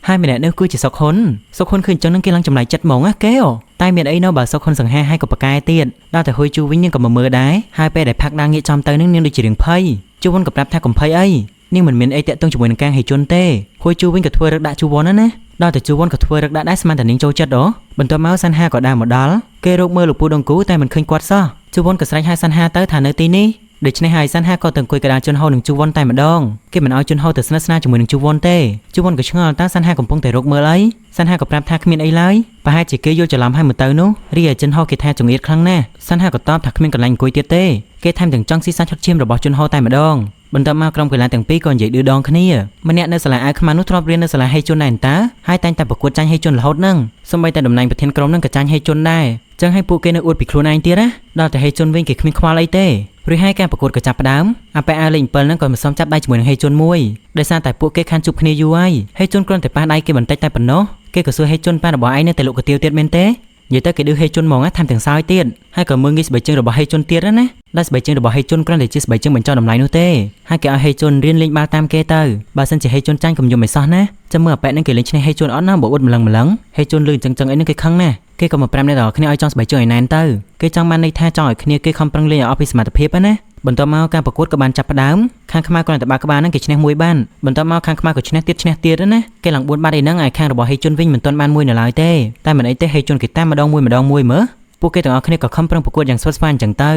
ំហើយម្នាក់នេះគឺជាសុកហ៊ុនឃើញអញ្ចឹងនឹងគេឡើងចំណាយចិត្តហ្មងណាគេតែមានអីនៅបើសុកហ៊ុនសង្ហាហើយក៏ប្រកែទៀតដល់តែហួយជូវិញនាងក៏មកមើលដែរហើយពេលដែលផាក់ដាល់ងាកចំទៅនឹងនាងដូចជារឿងភ័យជួវុនក៏ប្រាប់ថាកំភៃអីនាងមិនមានអីតាក់ទងជាមួយនឹងការហេជុនទេហួយជូវិញក៏ធ្វើរឹកដាក់ជួវុនណាដល់តែជួវុនក៏ធ្វើរឹកដាក់ដែរស្មានតែនាងចូលចិត្តបន្ទាប់មកសាន់ហាក៏ដើរមកដល់គេរកមើលលោកពូដងគូតែមិនឃើញគាត់សោះជួវុនក៏ស្រែកហៅសាន់ហាទៅថានៅទីនេះដូច្នេះហើយសាន់ហាក៏ទៅអង្គុយកណ្ដាលជន់ហោនឹងជួវុនតែម្ដងគេមិនឲ្យជន់ហោទៅស្និទ្ធស្នាលជាមួយនឹងជួវុនទេជួវុនក៏ឆ្ងល់តើសាន់ហាកំពុងតែរកមើលអីសាន់ហាក៏ប្រាប់ថាគ្មានអីឡើយប្រហែលជាគេយល់ច្រឡំហើយមកទៅនោះរីឯជន់ហោគេថាចង្អៀតខ្លាំងណាស់សាន់ហាក៏តបថាគ្មានកន្លែងអង្គុយទៀតទេគេថែមទាំងចង់ស៊ីសាច់ហុតឈាមរបស់ជន់ហោតែម្ដងបន្ទាប់មកក្រុមកីឡាទាំងពីរក៏និយាយឌឺដងគ្នាម្នាក់នៅសាលាអាវខ្មៅនោះធ្លាប់រៀននៅសាលាហេជុនដែរតើហើយតែងតែប្រកួតចាញ់ហេជុនរហូតហ្នឹងសូម្បីតែតំណែងប្រធានក្រុមហ្នឹងក៏ចាញ់ហេជុនដែរចឹងឲ្យពួកគេនៅអួតពីខ្លួនឯងទៀតណាដល់តែហេជុនវិញគេគ្មានខ្វល់អីទេរួចហើយការប្រកួតក៏ចាប់ផ្ដើមអាប៉ែអាលេង7ហ្នឹងក៏មិនសមចាប់ដៃជាមួយនឹងហេជុនមួយដោយសារតែពួកគេខានជួបគ្នាយូរហើយហេជុនគ្រាន់តែប៉ះដៃគេបន្តិចតែប៉ុណ្ណោះគេក៏សួរហេជុនប៉ារបស់ឯងនៅតែលក់កាទៀវទៀតមែនទេនិយាយទៅគេឌឺហេជុនហ្មងថែមទាំងសើចទៀតហើយក៏មើលងាយស្បែកជើងរបស់ហេជុនទៀតណាដែលស្បែកជើងរបស់ហេជុនគ្រាន់តែជាស្បែកជើងបញ្ចុះតម្លៃនោះទេហើយគេឲ្យហេជុនរៀនលេងបាល់តាមគេទៅបើសិនជាហេជុនចាញ់កុំយំឲ្យសោះណាចាំមើលអាប៉ែនឹងគេលេងឈ្នះហេជុនអត់ណាបើអួតម្លឹងហេជុនលឺអញ្ចឹងអីនឹងគេខឹងណាគេក៏មកប្រាប់អ្នកទាំងអស់គ្នាឲ្យចង់ស្បែកជើងឲ្យណែនទៅគេចង់បានន័យថាចង់ឲ្យគ្នាគេខំប្រឹងលេងឲ្យអស់ពីសមត្ថភាពណាបន្ទាប់មកការប្រកួតក៏បានចាប់ផ្ដើមខាងខ្មែរគ្រាន់តែបាល់ក្បាលហ្នឹងគេឈ្នះមួយបានបន្ទាប់មកខាងខ្មែរក៏ឈ្នះទៀតណាគេឡើង4បាល់ឯហ្នឹងឯខាងរបស់ហេជុនវិញមិនទាន់បានមួយនៅឡើយទេតែមិនអីទេហេជុនគេតាមម្ដងមួយមើលពួកគេទាំងអស់គ្នាក៏ខំប្រឹងប្រកួតយ៉ាងស្វិតស្វាញអញ្ចឹងទៅ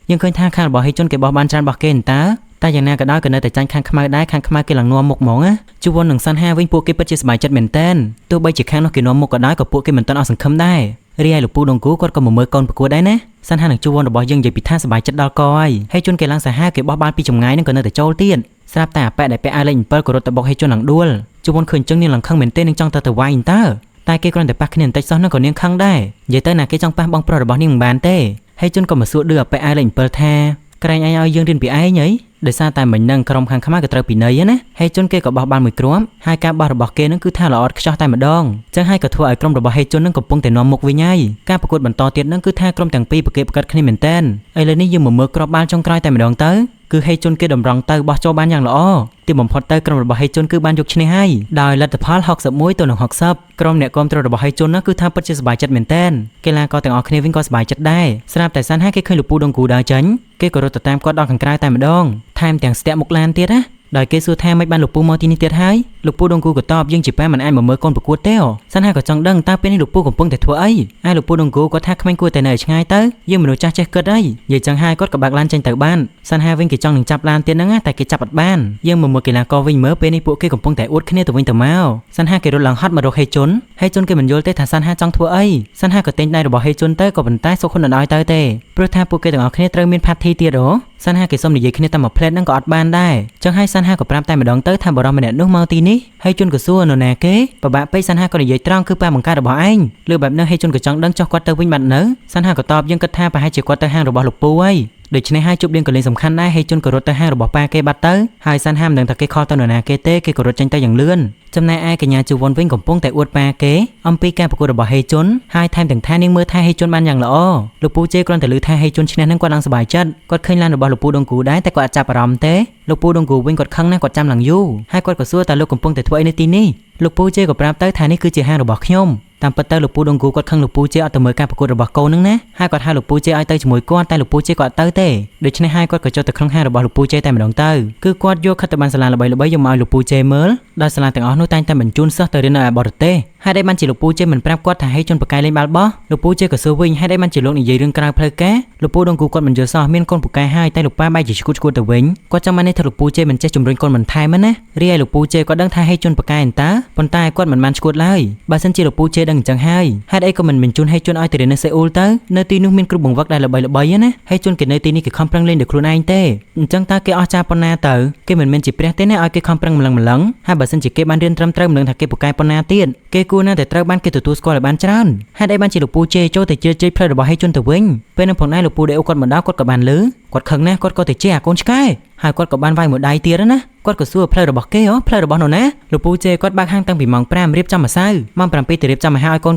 យើងឃើញថាខាងរបស់ហេជុនគេបោះបានច្រើនរបស់គេតែយ៉ាងណាក៏ដោយក៏នៅតែចាញ់ខាងខ្មែរដែរខាងខ្មែរគេឡើងនាំមុខហ្មងណាជួវុននិងសាន់ហាវិញពួកគេពិតជាសប្បាយចិត្តមែនតើទោះបីជាខាងនោះគេនាំមុខក៏ដោយក៏ពួកគេមិនទាន់អស់សង្ឃឹមដែររីឯលោកពូដងគូគាត់ក៏មកមើលកូនប្រកួតដែរណាសាន់ហានិងជួវុនរបស់យើងនិយាយពីថាសប្បាយចិត្តដល់កហើយហេជុនគេឡើងសាហាវគេបោះបាល់ពីចម្ងាយនឹងក៏នៅតែចូលទៀតស្រាប់តែអាប៉ែដែលពាក់អាវលេខ7ក៏រត់ទៅបុកហេជុនឡើងដួលជួវុនឃើញចឹងនាងឡើងខឹងមែនទេនឹងចង់ទៅវាយតើ តែគេគ្រាន់តែប៉ះគ្នាបន្តិចសោះនឹងក៏នាងខឹងដែរនិយាយទៅណាគេចង់ប៉ះបងប្រុសរបស់នាងមិនបានទេហើយជន់ក៏មកសួរឌឺអាប៉ែអាយលេង7ថាក្រែងឯងឲ្យយើងរៀនពីឯងហីដោយសារតែមិញនឹងក្រុមខាងខ្មែរក៏ត្រូវពិន័យណាហើយជន់គេក៏បោះបានមួយគ្រាប់ហើយការបោះរបស់គេនឹងគឺថាល្អឥតខ្ចោះតែម្ដងចឹងហើយក៏ធ្វើឲ្យក្រុមរបស់ហេជន់នឹងកំពុងតែនាំមុខវិញហើយការប្រកួតបន្តទៀតនឹងគឺថាក្រុមទាំងពីរប្រកេតប្រកាត់គ្នាមែនតែនឥឡូវនេះយើងមកមើលគ្រាប់បាល់ចុងក្រោយតែម្ដងទៅគឺហេជន់គេតម្រង់ទៅបោះចូលបានយ៉ាងល្អទីបំផុតទៅក្រុមរបស់ហេជន់គឺបានយកឈ្នះហើយដោយលទ្ធផល61ទៅនឹង60ក្រុមអ្នកគាំទ្ររបស់ហេជន់នោះគឺថាពិតជាសប្បាយចិត្តមែនតែនកីឡាករទាំងអស់គ្នាវិញក៏សប្បាយចិត្តដែរស្រាប់តែសាន់ហាគេឃើញលោកពូដងគូដើរចាញ់គេក៏រត់ទៅតាមគាត់ដល់ខាងក្រៅតែម្ដងថែមទាំងស្ទាក់មុខឡានទៀតណាដោយគេសួរថាមិនបានលោកពូមកទីនេះទៀតហើយលោកពូដងគូក៏តបយើងជាប៉ែមិនអាចមកមើលកូនប្រកួតទេសាន់ហាក៏ចង់ដឹងតើពេលនេះលោកពូកំពុងតែធ្វើអីហើយលោកពូដងគូក៏ថាក្មេងគួរតែនៅឆ្ងាយទៅយើងមនុស្សចាស់ចេះគិតអីនិយាយចឹងហើយគាត់ក៏បើកឡានចេញទៅបានសាន់ហាវិញគេចង់នឹងចាប់ឡានទៀតហ្នឹងតែគេចាប់អត់បានយើងមកមើលកីឡាករវិញមើលពេលនេះពួកគេកំពុងតែអួតគ្នាទៅវិញទៅមកសាន់ហាគេរត់ឡើងហត់មករកហេជន់គេមិនយល់ទេថាសាន់ហាចង់ធ្វើអីសាន់ហាក៏ទិញដៃរបស់ហេជន់ទៅក៏ប៉ុន្តែសុខហ៊ុនមិនឲ្យទៅទេព្រោះថាពួកគេទាំងអស់គ្នាត្រូវមានផាត់ធីទៀតសាន់ហាគេសុំនិយាយគ្នាតែមួយផ្លែតហ្នឹងក៏អត់បានដែរចឹងហើយសាន់ហាក៏ប្រាប់តែម្ដងទៅថាបរិសម្នាក់នោះមកទីនេះហើយជន់ក៏សួរនរណាគេពិបាកពេកសាន់ហាក៏និយាយត្រង់គឺប៉ាបង្កើតរបស់ឯងលើបែបនោះហើយជន់ក៏ចង់ដឹងចុះគាត់ទៅវិញបាត់នៅសាន់ហាក៏តបយើងគិតថាប្រហែលជាគាត់ទៅហាងរបស់លោកពូហើយដូច្នេះហើយជប់លៀងក៏លេងសំខាន់ដែរហើយជន់ក៏រត់ទៅហាងរបស់ប៉ាគេបាត់ទៅហើយសាន់ហាមិនដឹងថាគេខលទៅនរណាគេទេគេក៏រត់ចេញទៅយ៉ាងលឿនចំណែកឯកញ្ញាជូវុនវិញកំពុងតែអួតប៉ាគេអំពីការប្រកួតរបស់ហេជន់ហើយថែមទាំងថានាងមើលថាហេជន់បានយ៉ាងល្អលោកពូជេគ្រាន់តែឮថាហេជន់ឈ្នះនឹងគាត់ឡើងសប្បាយចិត្តគាត់ឃើញឡានរបស់លោកពូដងគូដែរតែគាត់អាចចាប់អារម្មណ៍ទេលោកពូដងគូវិញគាត់ខឹងណាស់គាត់ចាំឡើងយូរហើយគាត់ក៏សួរតើលោកកំពុងតែធ្វើអីនៅទីនេះលោកពូជេក៏ប្រាប់ទៅថានេះគឺជាហាងរបស់ខ្ញុំតាមពិតទៅលោកពូដងគូគាត់ខឹងលោកពូជេអត់ទៅមើលការប្រកួតរបស់កូននឹងណាហើយគាត់ហៅលោកពូជេឲ្យទៅជាមួយគាត់តែលោកពូជេគាត់អត់ទៅទេដូច្នេះហើយគាត់ក៏ចូលទៅក្នុងហាងរបស់លោកពូជេតែម្ដងទៅគឺគាត់យកខិត្តប័ណ្ណសាលាល្បីៗយកមកឲ្យលោកពូជេមើលដោយសាលាទាំងអស់នោះតែងតែបញ្ជូនសិស្សទៅរៀននៅបរទេសហើយដែលបានជាលោកពូជេមិនប្រាប់គាត់ថាហេជន់បកាយលេងបាល់បោះលោកពូជេក៏សួរវិញហើយដែលបានជាលោកនិយាយរឿងក្រៅផ្លូវការលោកពូដងគូគាត់មិនយល់សោះមានកូនពូកែហើយតែលោកប៉ាបែរជាឈួតទៅវិញគាត់ចាំបាននេះថាលោកពូជេមិនចេះជំរុញកូនបន្ថែមណារីឯលោកពូជេគាត់ដឹងថាហេជន់បកាយអន្តើប៉ុន្តែគាត់មិនបានឈួតឡើយបើសិនជាលោកពូជេដឹងអញ្ចឹងហើយហេតុអីក៏មិនបញ្ជូនហេជន់ឲ្យទៅរៀននៅសេអ៊ូលទៅនៅទីនោះមានគ្រូបង្វឹកដែលល្បីៗណាហេជន់គេនៅទីនេះគេខំប្រឹងលេងដោយខ្លួនឯងទេអញ្ចឹងតើគេអស់ចាប៉ុណ្ណាទៅគេមិនមែនជាព្រះទេណាឲ្យគេខំប្រឹងម្លឹងហើយបើសិនជាគេបានរៀនត្រឹមត្រូវមិនដឹងថាគេពូកែប៉ុណ្ណាទៀតគេគួរណាស់តែត្រូវបានគេទទួលស្គាល់ឲ្យបានច្រើនហេតុអីបានជាលោកពូជេចូលទៅជឿជ័យផ្លូវរបស់ហេជន់ទៅវិញពេលនោះផងដែរលោកពូដេអូគាត់មកដល់គាត់ក៏បានលឺគាត់ខឹងណាស់គាត់ក៏ទៅជេរអាកូនឆ្កែហើយគាត់ក៏បានវាយមួយដៃទៀតណាគាត់ក៏សួរផ្លូវរបស់គេផ្លូវរបស់នរណាលោកពូជេគាត់បើកហាងតាំងពីម៉ោង5រៀបចំម្សៅម៉ោង7ទៅរៀបចំអាហារឲ្យកូន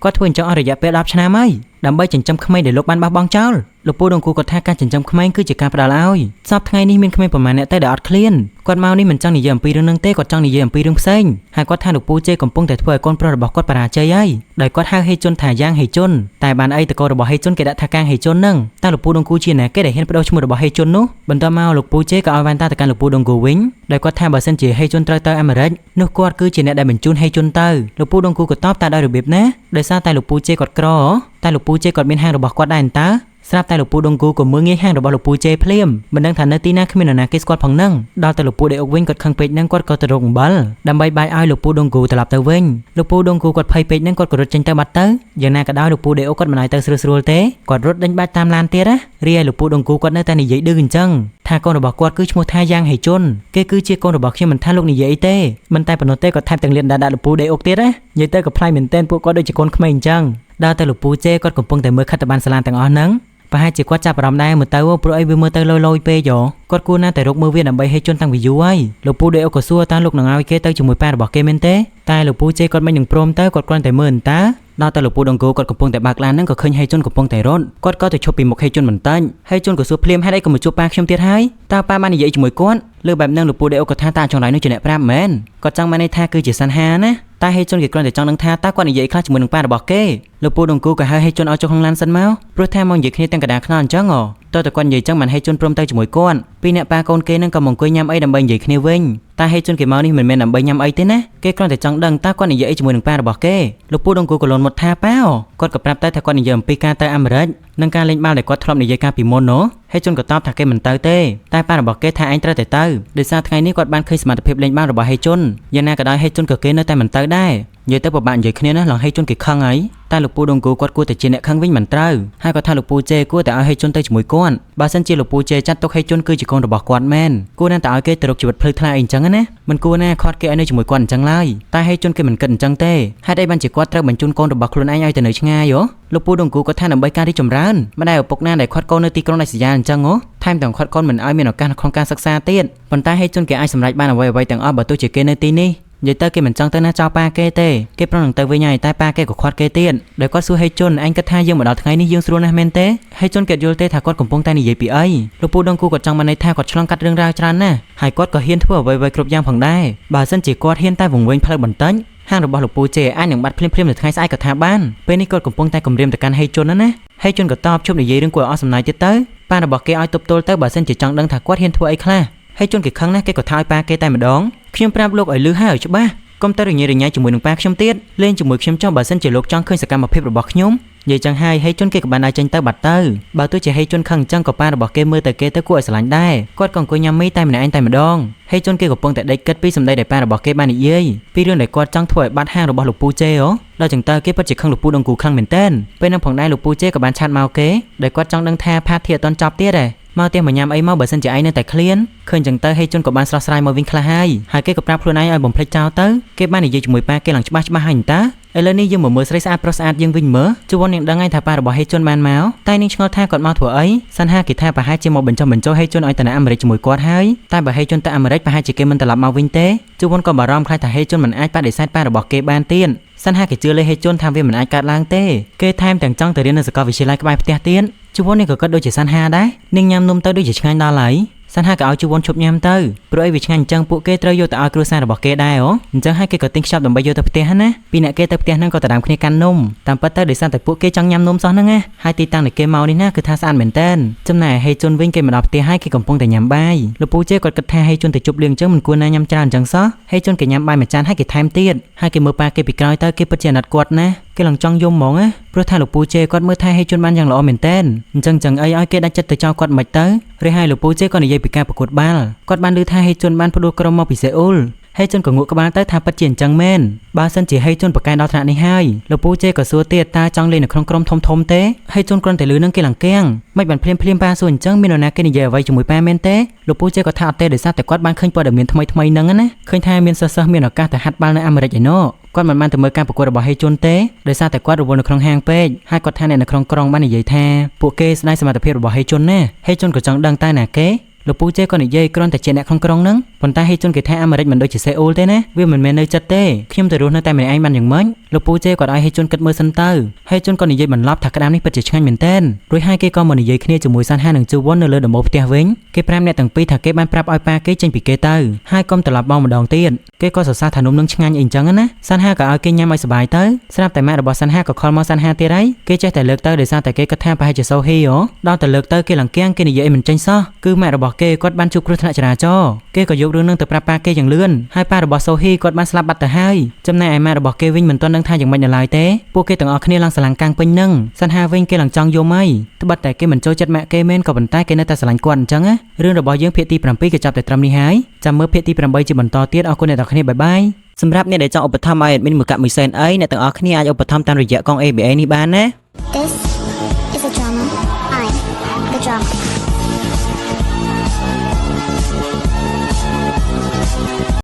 គាត់ធ្វើអញ្ចឹងអស់រយៈពេល10ឆ្នាំហើយដើម្បីចិញ្ចឹមក្មេងដែលលោកបានបោះបង់ចោលលោកពូដងគូគាត់ថាការចិញ្ចឹមក្មេងគឺជាការផ្ដល់ឲ្យសពថ្ងៃនេះមានក្មេងប្រមាណអ្នកតែដែលអត់ឃ្លានគាត់មកនេះមិនចង់និយាយអំពីរឿងនឹងទេគាត់ចង់និយាយអំពីរឿងផ្សេងហើយគាត់ថាលោកពូជេកំពុងតែធ្វើឲ្យកូនប្រុសរបស់គាត់បរាជ័យហើយដោយគាត់ហៅហេជន់ថាយ៉ាងហេជន់តែបានអីតកូនរបស់ហេជន់គេដាក់ថាកាងហេជន់នឹងតែលោកពូដងគូជាអ្នកគេដែលហ៊ានបដូរឈ្មោះរបស់ហេជន់នោះបន្ទាប់មកលោកពូជេក៏ឲ្យវ៉ាន់តាទៅកាន់លោកពូដងគូវិញដោយគាត់ថាបើសិនជាហេជន់ត្រូវទៅអាមេរិកនោះគាត់គឺជាអ្នកដែលបញ្ជូនហេជន់ទៅលោកពូដងគូក៏តបតែដោយរបៀបណាដោយសារតែលោកពូជេគាត់ក្រតែលោកពូជេគាត់មានហាងរបស់គាត់ដែរតើស្រាប់តែលោកពូដងគូក៏មើងងាយហាងរបស់លោកពូជេភ្លាមមិនដឹងថានៅទីណាគ្មាននរណាគេស្គាល់ផងនឹងដល់តែលោកពូដេអុកវិញគាត់ខឹងពេកនឹងគាត់ក៏ទៅរកអំបិលដើម្បីបាយឲ្យលោកពូដងគូត្រឡប់ទៅវិញលោកពូដងគូគាត់ភ័យពេកនឹងគាត់ក៏រត់ចេញទៅបាត់ទៅយ៉ាងណាក៏ដោយលោកពូដេអុកគាត់មិនឲ្យទៅស្រួលទេគាត់រត់ដេញបាច់តាមឡានទៀតណារីឯលោកពូដងគូគាត់នៅតែនិយាយឌឺអញ្ចឹងថាកូនរបស់គាត់គឺឈ្មោះថាយ៉ាងហេជុនគេគឺជាកូនរបស់ខ្ញុំមិនថាលោកនិយាយអីទេមិនតែប៉ុណ្ណោះទេគាត់ថែមទាំងលៀនដាក់លោកពូដេអុកទៀតណានិយាយទៅក៏ប្លែកមែនទែនពួកគាត់ដូចជាកូនក្មេងអញ្ចឹងដល់តែលោកពូជេគាត់កំពុងតែមើលខិត្តប័ណ្ណសាលាទាំងអស់ហ្នឹងប្រហែលជាគាត់ចាប់អារម្មណ៍ដែរមើលទៅព្រោះអីវាមើលទៅលយពេកគាត់គួរណាស់តែរកមើលវាដើម្បីហេជន់តាំងពីយូរហើយលោកពូដេអូក៏សួរតើលោកនឹងឲ្យគេទៅជាមួយប៉ារបស់គេមែនទេតែលោកពូជេគាត់មិននឹងព្រមទៅគាត់គ្រាន់តែមើលតើដល់តែលោកពូដងគូគាត់កំពុងតែបើកឡានហ្នឹងក៏ឃើញហេជន់កំពុងតែរត់គាត់ក៏ទៅឈប់ពីមុខហេជន់បន្តិចហេជន់ក៏សួរភ្លាមហេតុអីក៏មកជួបប៉ាខ្ញុំទៀតហើយតើប៉ាបាននិយាយជាមួយគាត់លើបែបហ្នឹងលោកពូដេអូក៏ថាតាចុងដៃនោះជាអ្នកប្រាប់មែនគាត់ចង់បានន័យថាគឺជាសាន់ហាណាតែហេជន់គេគ្រាន់តែចង់ដឹងថាតើគាត់និយាយខ្លះជាមួយនឹងប៉ារបស់គេលោកពូដងគូក៏ហៅហេជន់ឲ្យចូលក្នុងឡានសិនមកព្រោះថាមកនិយាយគ្នាទាំងកណ្ដាលខ្នល់អញ្ចឹងតើតើគាត់និយាយចឹងមិនហេជន់ព្រមទៅជាមួយគាត់ពីអ្នកប៉ាកូនគេនឹងក៏មកអង្គុយញ៉ាំអីដើម្បីនិយាយគ្នាវិញតែហេជន់គេមកនេះមិនមែនដើម្បីញ៉ាំអីទេណាគេគ្រាន់តែចង់ដឹងតើគាត់និយាយអីជាមួយនឹងប៉ារបស់គេលោកពូដងគូក៏លន់មុតថាប៉ាគាត់ក៏ប្រាប់តែថាគាត់និយាយអំពីការទៅអាមេរិកនិងការលេងបាល់ដែលគាត់ធ្លាប់និយាយកាលពីមុនហេជន់ក៏តបថាគេមិនទៅទេតែប៉ារបស់គេថាឯងត្រូវតែទៅដោយសារថ្ងៃនេះគាត់បានឃើញសមត្ថភាពលេងបាល់របស់ហេជន់យ៉ាងណាក៏ដោយហេជន់ក៏គេនៅតែមិនទៅដែរ និយាយទៅប្របាក់និយាយគ្នាណាឡងហេជុនគេខឹងហើយតែលោកពូដងគូគាត់គួរតែជាអ្នកខឹងវិញមិនត្រូវហើយគាត់ថាលោកពូជេគួរតែឲ្យហេជុនទៅជាមួយគាត់បើសិនជាលោកពូជេចាត់ទុកហេជុនគឺជាកូនរបស់គាត់មែនគួរណាតែឲ្យគេទៅរកជីវិតភ្លឺថ្លាអីអញ្ចឹងណាមិនគួរណាខាត់គេឲ្យនៅជាមួយគាត់អញ្ចឹងឡើយតែហេជុនគេមិនគិតអញ្ចឹងទេហេតុអីបានជាគាត់ត្រូវបញ្ជូនកូនរបស់ខ្លួនឯងឲ្យទៅនៅឆ្ងាយហ៎លោកពូដងគូគាត់ថាដើម្បីការរីកចម្រើនមិនដែលឪពុកណាដែលខាត់កូននៅទីក្រុងដាច់ស្រយាលអញ្ចឹងហ៎ថែមទាំងខាត់កូនមិនឲ្យមានឱកាសក្នុងការសិក្សាទៀតប៉ុន្តែហេជុនគេអាចសម្រេចបានអ្វីៗទាំងអស់បើទោះជាគេនៅទីនេះនិយាយទៅគេមិនចង់ទៅណាចោលប៉ាគេទេគេប្រឹងនឹងទៅវិញហើយតែប៉ាគេក៏ខាត់គេទៀតដោយគាត់សួរហេជុនឯងគិតថាយើងមកដល់ថ្ងៃនេះយើងស្រួលណាស់មែនទេហេជុនគេយល់ទេថាគាត់កំពុងតែនិយាយពីអីលោកពូដងគូគាត់ចង់បានន័យថាគាត់ឆ្លងកាត់រឿងរ៉ាវច្រើនណាស់ហើយគាត់ក៏ហ៊ានធ្វើអ្វីៗគ្រប់យ៉ាងផងដែរបើសិនជាគាត់ហ៊ានតែវង្វេងផ្លូវបន្តិចហាងរបស់លោកពូជេអាចនឹងបាត់ភ្លាមៗនៅថ្ងៃស្អែកក៏ថាបានពេលនេះគាត់កំពុងតែគំរាមទៅកាន់ហេជុនណាហេជុនក៏តបជប់និយាយរឿងគួរឲ្យអស់សំណើចទៀតទៅប៉ារបស់គេឲ្យទប់ទល់ទៅបើសិនជាចង់ដឹងថាគាត់ហ៊ានធ្វើអីខ្លះហេជុនគេខឹងណាស់គេក៏ថាឲ្យប៉ាគេតែម្ដងខ្ញុំប្រាប់លោកឲ្យលឺហើយច្បាស់កុំទៅរញ៉េរញ៉ៃជាមួយនឹងប៉ាខ្ញុំទៀតលេងជាមួយខ្ញុំចុះបើសិនជាលោកចង់ឃើញសកម្មភាពរបស់ខ្ញុំនិយាយចឹងហើយហេជុនគេក៏បានឲ្យចេញទៅបាត់ទៅបើទោះជាហេជុនខឹងអញ្ចឹងក៏ប៉ារបស់គេមើលទៅគេទៅគួរឲ្យស្រឡាញ់ដែរគាត់ក៏អង្គុយញ៉ាំមីតែម្នាក់ឯងតែម្ដងហេជុនគេកំពុងតែដេកគិតពីសម្ដីដែលប៉ារបស់គេបាននិយាយពីរឿងដែលគាត់ចង់ធ្វើឲ្យបាត់ហាងរបស់លោកពូជេហ៎ដល់ចឹងទៅគេពិតជាខឹងលោកពូដងគូខ្លាំងមែនទែនពេលហ្នឹងផងដែរលោកពូជេក៏បានឆាតមកគេដែលគាត់ចង់ដឹងថាផាធីអត់ទាន់ចប់ទៀតទេមកផ្ទះមកញ៉ាំអីមកបើសិនជាឯងនៅតែឃ្លានឃើញចឹងទៅហេជុនក៏បានស្រស់ស្រាយមកវិញខ្លះហើយគេក៏ប្រាប់ខ្លួនឯងឲ្យបំភ្លេចចោលទៅគេបាននិយាយជាមួយប៉ាគេឡើងច្បាស់ហើយតើឥឡូវនេះយើងមកមើលស្រីស្អាតប្រុសស្អាតយើងវិញមើលជួននាងដឹងហើយថាប៉ារបស់ហេជុនបានមកតែនាងឆ្ងល់ថាគាត់មកធ្វើអីសិនហាគេថាប្រហែលជាមកបញ្ចុះហេជុនឲ្យទៅនៅអាមេរិកជាមួយគាត់ហើយតែបើហេជុនទៅអាមេរិកប្រហែលជាគេមិនត្រឡប់មកវិញទេជួនក៏បារម្ភខ្លាចថាហេជុនមិនអាចបដិសេធប៉ារបស់គេបានទៀតសិនហាគេជឿលើហេជុនថាវាមិនអាចកើតឡើងទេគេថែមទាំងចង់ទៅរៀននៅសាកលវិទ្យាល័យក្បែរផ្ទះទៀតជួននេះក៏គិតដូចជាសិនហាដែរនាងញ៉ាំនំទៅដូចជាឆ្ងាញ់ដល់ហើយសិនហាក៏ឲ្យជួនឈប់ញ៉ាំទៅព្រោះអីវាឆ្ងាញ់អញ្ចឹងពួកគេត្រូវយកទៅឲ្យគ្រួសាររបស់គេដែរហ៎អញ្ចឹងហើយគេក៏ទិញខ្ចប់ដើម្បីយកទៅផ្ទះណាពីអ្នកគេទៅផ្ទះហ្នឹងក៏ទៅដើមគ្នាកាន់នំតាមពិតទៅដោយសារតែពួកគេចង់ញ៉ាំនំសោះហ្នឹងណាហើយទីតាំងនៃគេមកនេះណាគឺថាស្អាតមែនតើចំណែកហេជុនវិញគេមកដល់ផ្ទះហើយគេកំពុងតែញ៉ាំបាយលោកពូជេគាត់គិតថាហេជុនទៅជប់លៀងអញ្ចឹងមិនគួរណាញ៉ាំច្រើនអញ្ចឹងសោះហេជុនគេញ៉ាំបាយមួយចានហើយគេថែមទៀតហើយគេមើលប៉ាគេពីក្រោយទៅគេពិតជាអាណិតគាត់ណាគេឡើងចង់យំហ្មងណាព្រោះថាលោកពូជេគាត់មើលថែហេជុនបានយ៉ាងល្អមែនតើអញ្ចឹងអីឲ្យគេដាច់ចិត្តទៅចោលគាត់មិនទៅឬហើយលោកពូជេក៏និយាយពីការប្រកួតបាល់គាត់បានឮថាហេជុនបានផ្ដួលក្រុមមកពីសេអ៊ុលហេជុនក៏ងក់ក្បាលទៅថាពិតជាអញ្ចឹងមែនបើសិនជាហេជុនប្រកែកដល់ថ្នាក់នេះហើយលោកពូជេក៏សួរទៀតតើចង់លេងនៅក្នុងក្រុមធំទេហេជុនគ្រាន់តែឮនឹងគេឡើងកៀងមិនបានភ្លាមប៉ាសួរអញ្ចឹងមាននរណាគេនិយាយអ្វីជាមួយប៉ាមែនទេលោកពូជេក៏ថាអត់ទេដោយសារតែគាត់បានឃើញព័ត៌មានថ្មីហ្នឹងណាឃើញថាមានសិស្សមានឱកាសទៅហាត់បាល់នៅអាមេរិកឯណោះគាត់មិនបានទៅមើលការប្រកួតរបស់ហេជុនទេដោយសារតែគាត់រវល់នៅក្នុងហាងពេកហើយគាត់ថាអ្នកនៅក្នុងក្រុងបាននិយាយថាពួកគេស្ដាយសមត្ថភាពរបស់ហេជុនណាហេជុនក៏ចង់ដឹងតែណាគេលោកពូជេក៏និយាយគ្រាន់តែជាអ្នកក្នុងក្រុងហ្នឹងប៉ុន្តែហេជុនគេថាអាមេរិកមិនដូចជាសេអ៊ុលទេណាវាមិនមែននៅចិត្តទេខ្ញុំទៅរស់នៅតែម្នាក់ឯងបានយ៉ាងម៉េចលោកពូជេគាត់ឲ្យហេជុនគិតមើលសិនទៅហេជុនក៏និយាយបន្លប់ថាក្តាមនេះពិតជាឆ្ងាញ់មែនទែនរួចហើយគេក៏មកនិយាយគ្នាជាមួយសានហានិងជូវុននៅលើដំបូលផ្ទះវិញគេប្រាប់អ្នកទាំងពីរថាគេបានប្រាប់ឲ្យប៉ាគេចេញពីគេទៅហើយកុំត្រឡប់មកម្ដងទៀតគេក៏សរសើរថានំនឹងឆ្ងាញ់អីអញ្ចឹងណាសានហាក៏ឲ្យគេញ៉ាំឲ្យសប្បាយទៅស្រាប់តែម៉ាក់របស់សានហាក៏ខលមកសានហាទៀតហើយគេចេះតែលើកទៅដោយសារតែគេគិតថាប្រហែលជាសូហ៊ីហ៎ដល់តែលើកទៅគេឡើងកៀងគេនិយាយមិនចេញសោះគឺម៉ាក់របស់គេគាត់បានជួបគ្រោះថ្នាក់ចរាចរណ៍គេក៏យករឿងនឹងទៅប្រាប់ប៉ាគេយ៉ាងលឿនហើយប៉ារបស់សូហ៊ីគាត់បានស្លាប់បាត់ទៅហើយចំណែកឯម៉ាក់របស់គេវិញមិនទាន់ដឹងថាយ៉ាងម៉េចនៅឡើយទេពួកគេទាំងអស់គ្នាឡើងស្រឡាញ់កាំងពេញនឹងសានហាវិញគេឡើងចង់យំហើយត្បិតតែគេមិនចូលចិត្តម៉ាក់គេមែនក៏ប៉ុន្តែគេនៅតែស្រឡាញ់គាត់អញ្ចឹងណារឿងរបស់យើងភាគទី7ក៏ចាប់តែត្រឹមនេះហើយចាំមើលភាគទី8ជាបន្តទៀតអរគុណអ្នកទាំងគ្នាបាយបាយសម្រាប់អ្នកដែលចង់ឧបត្ថម្ភឲ្យ admin មួយកាក់មួយសែនអីអ្នកទាំងអស់គ្នាអាចឧបត្ថម្ភតាមរយៈកង ABA នេះបានណា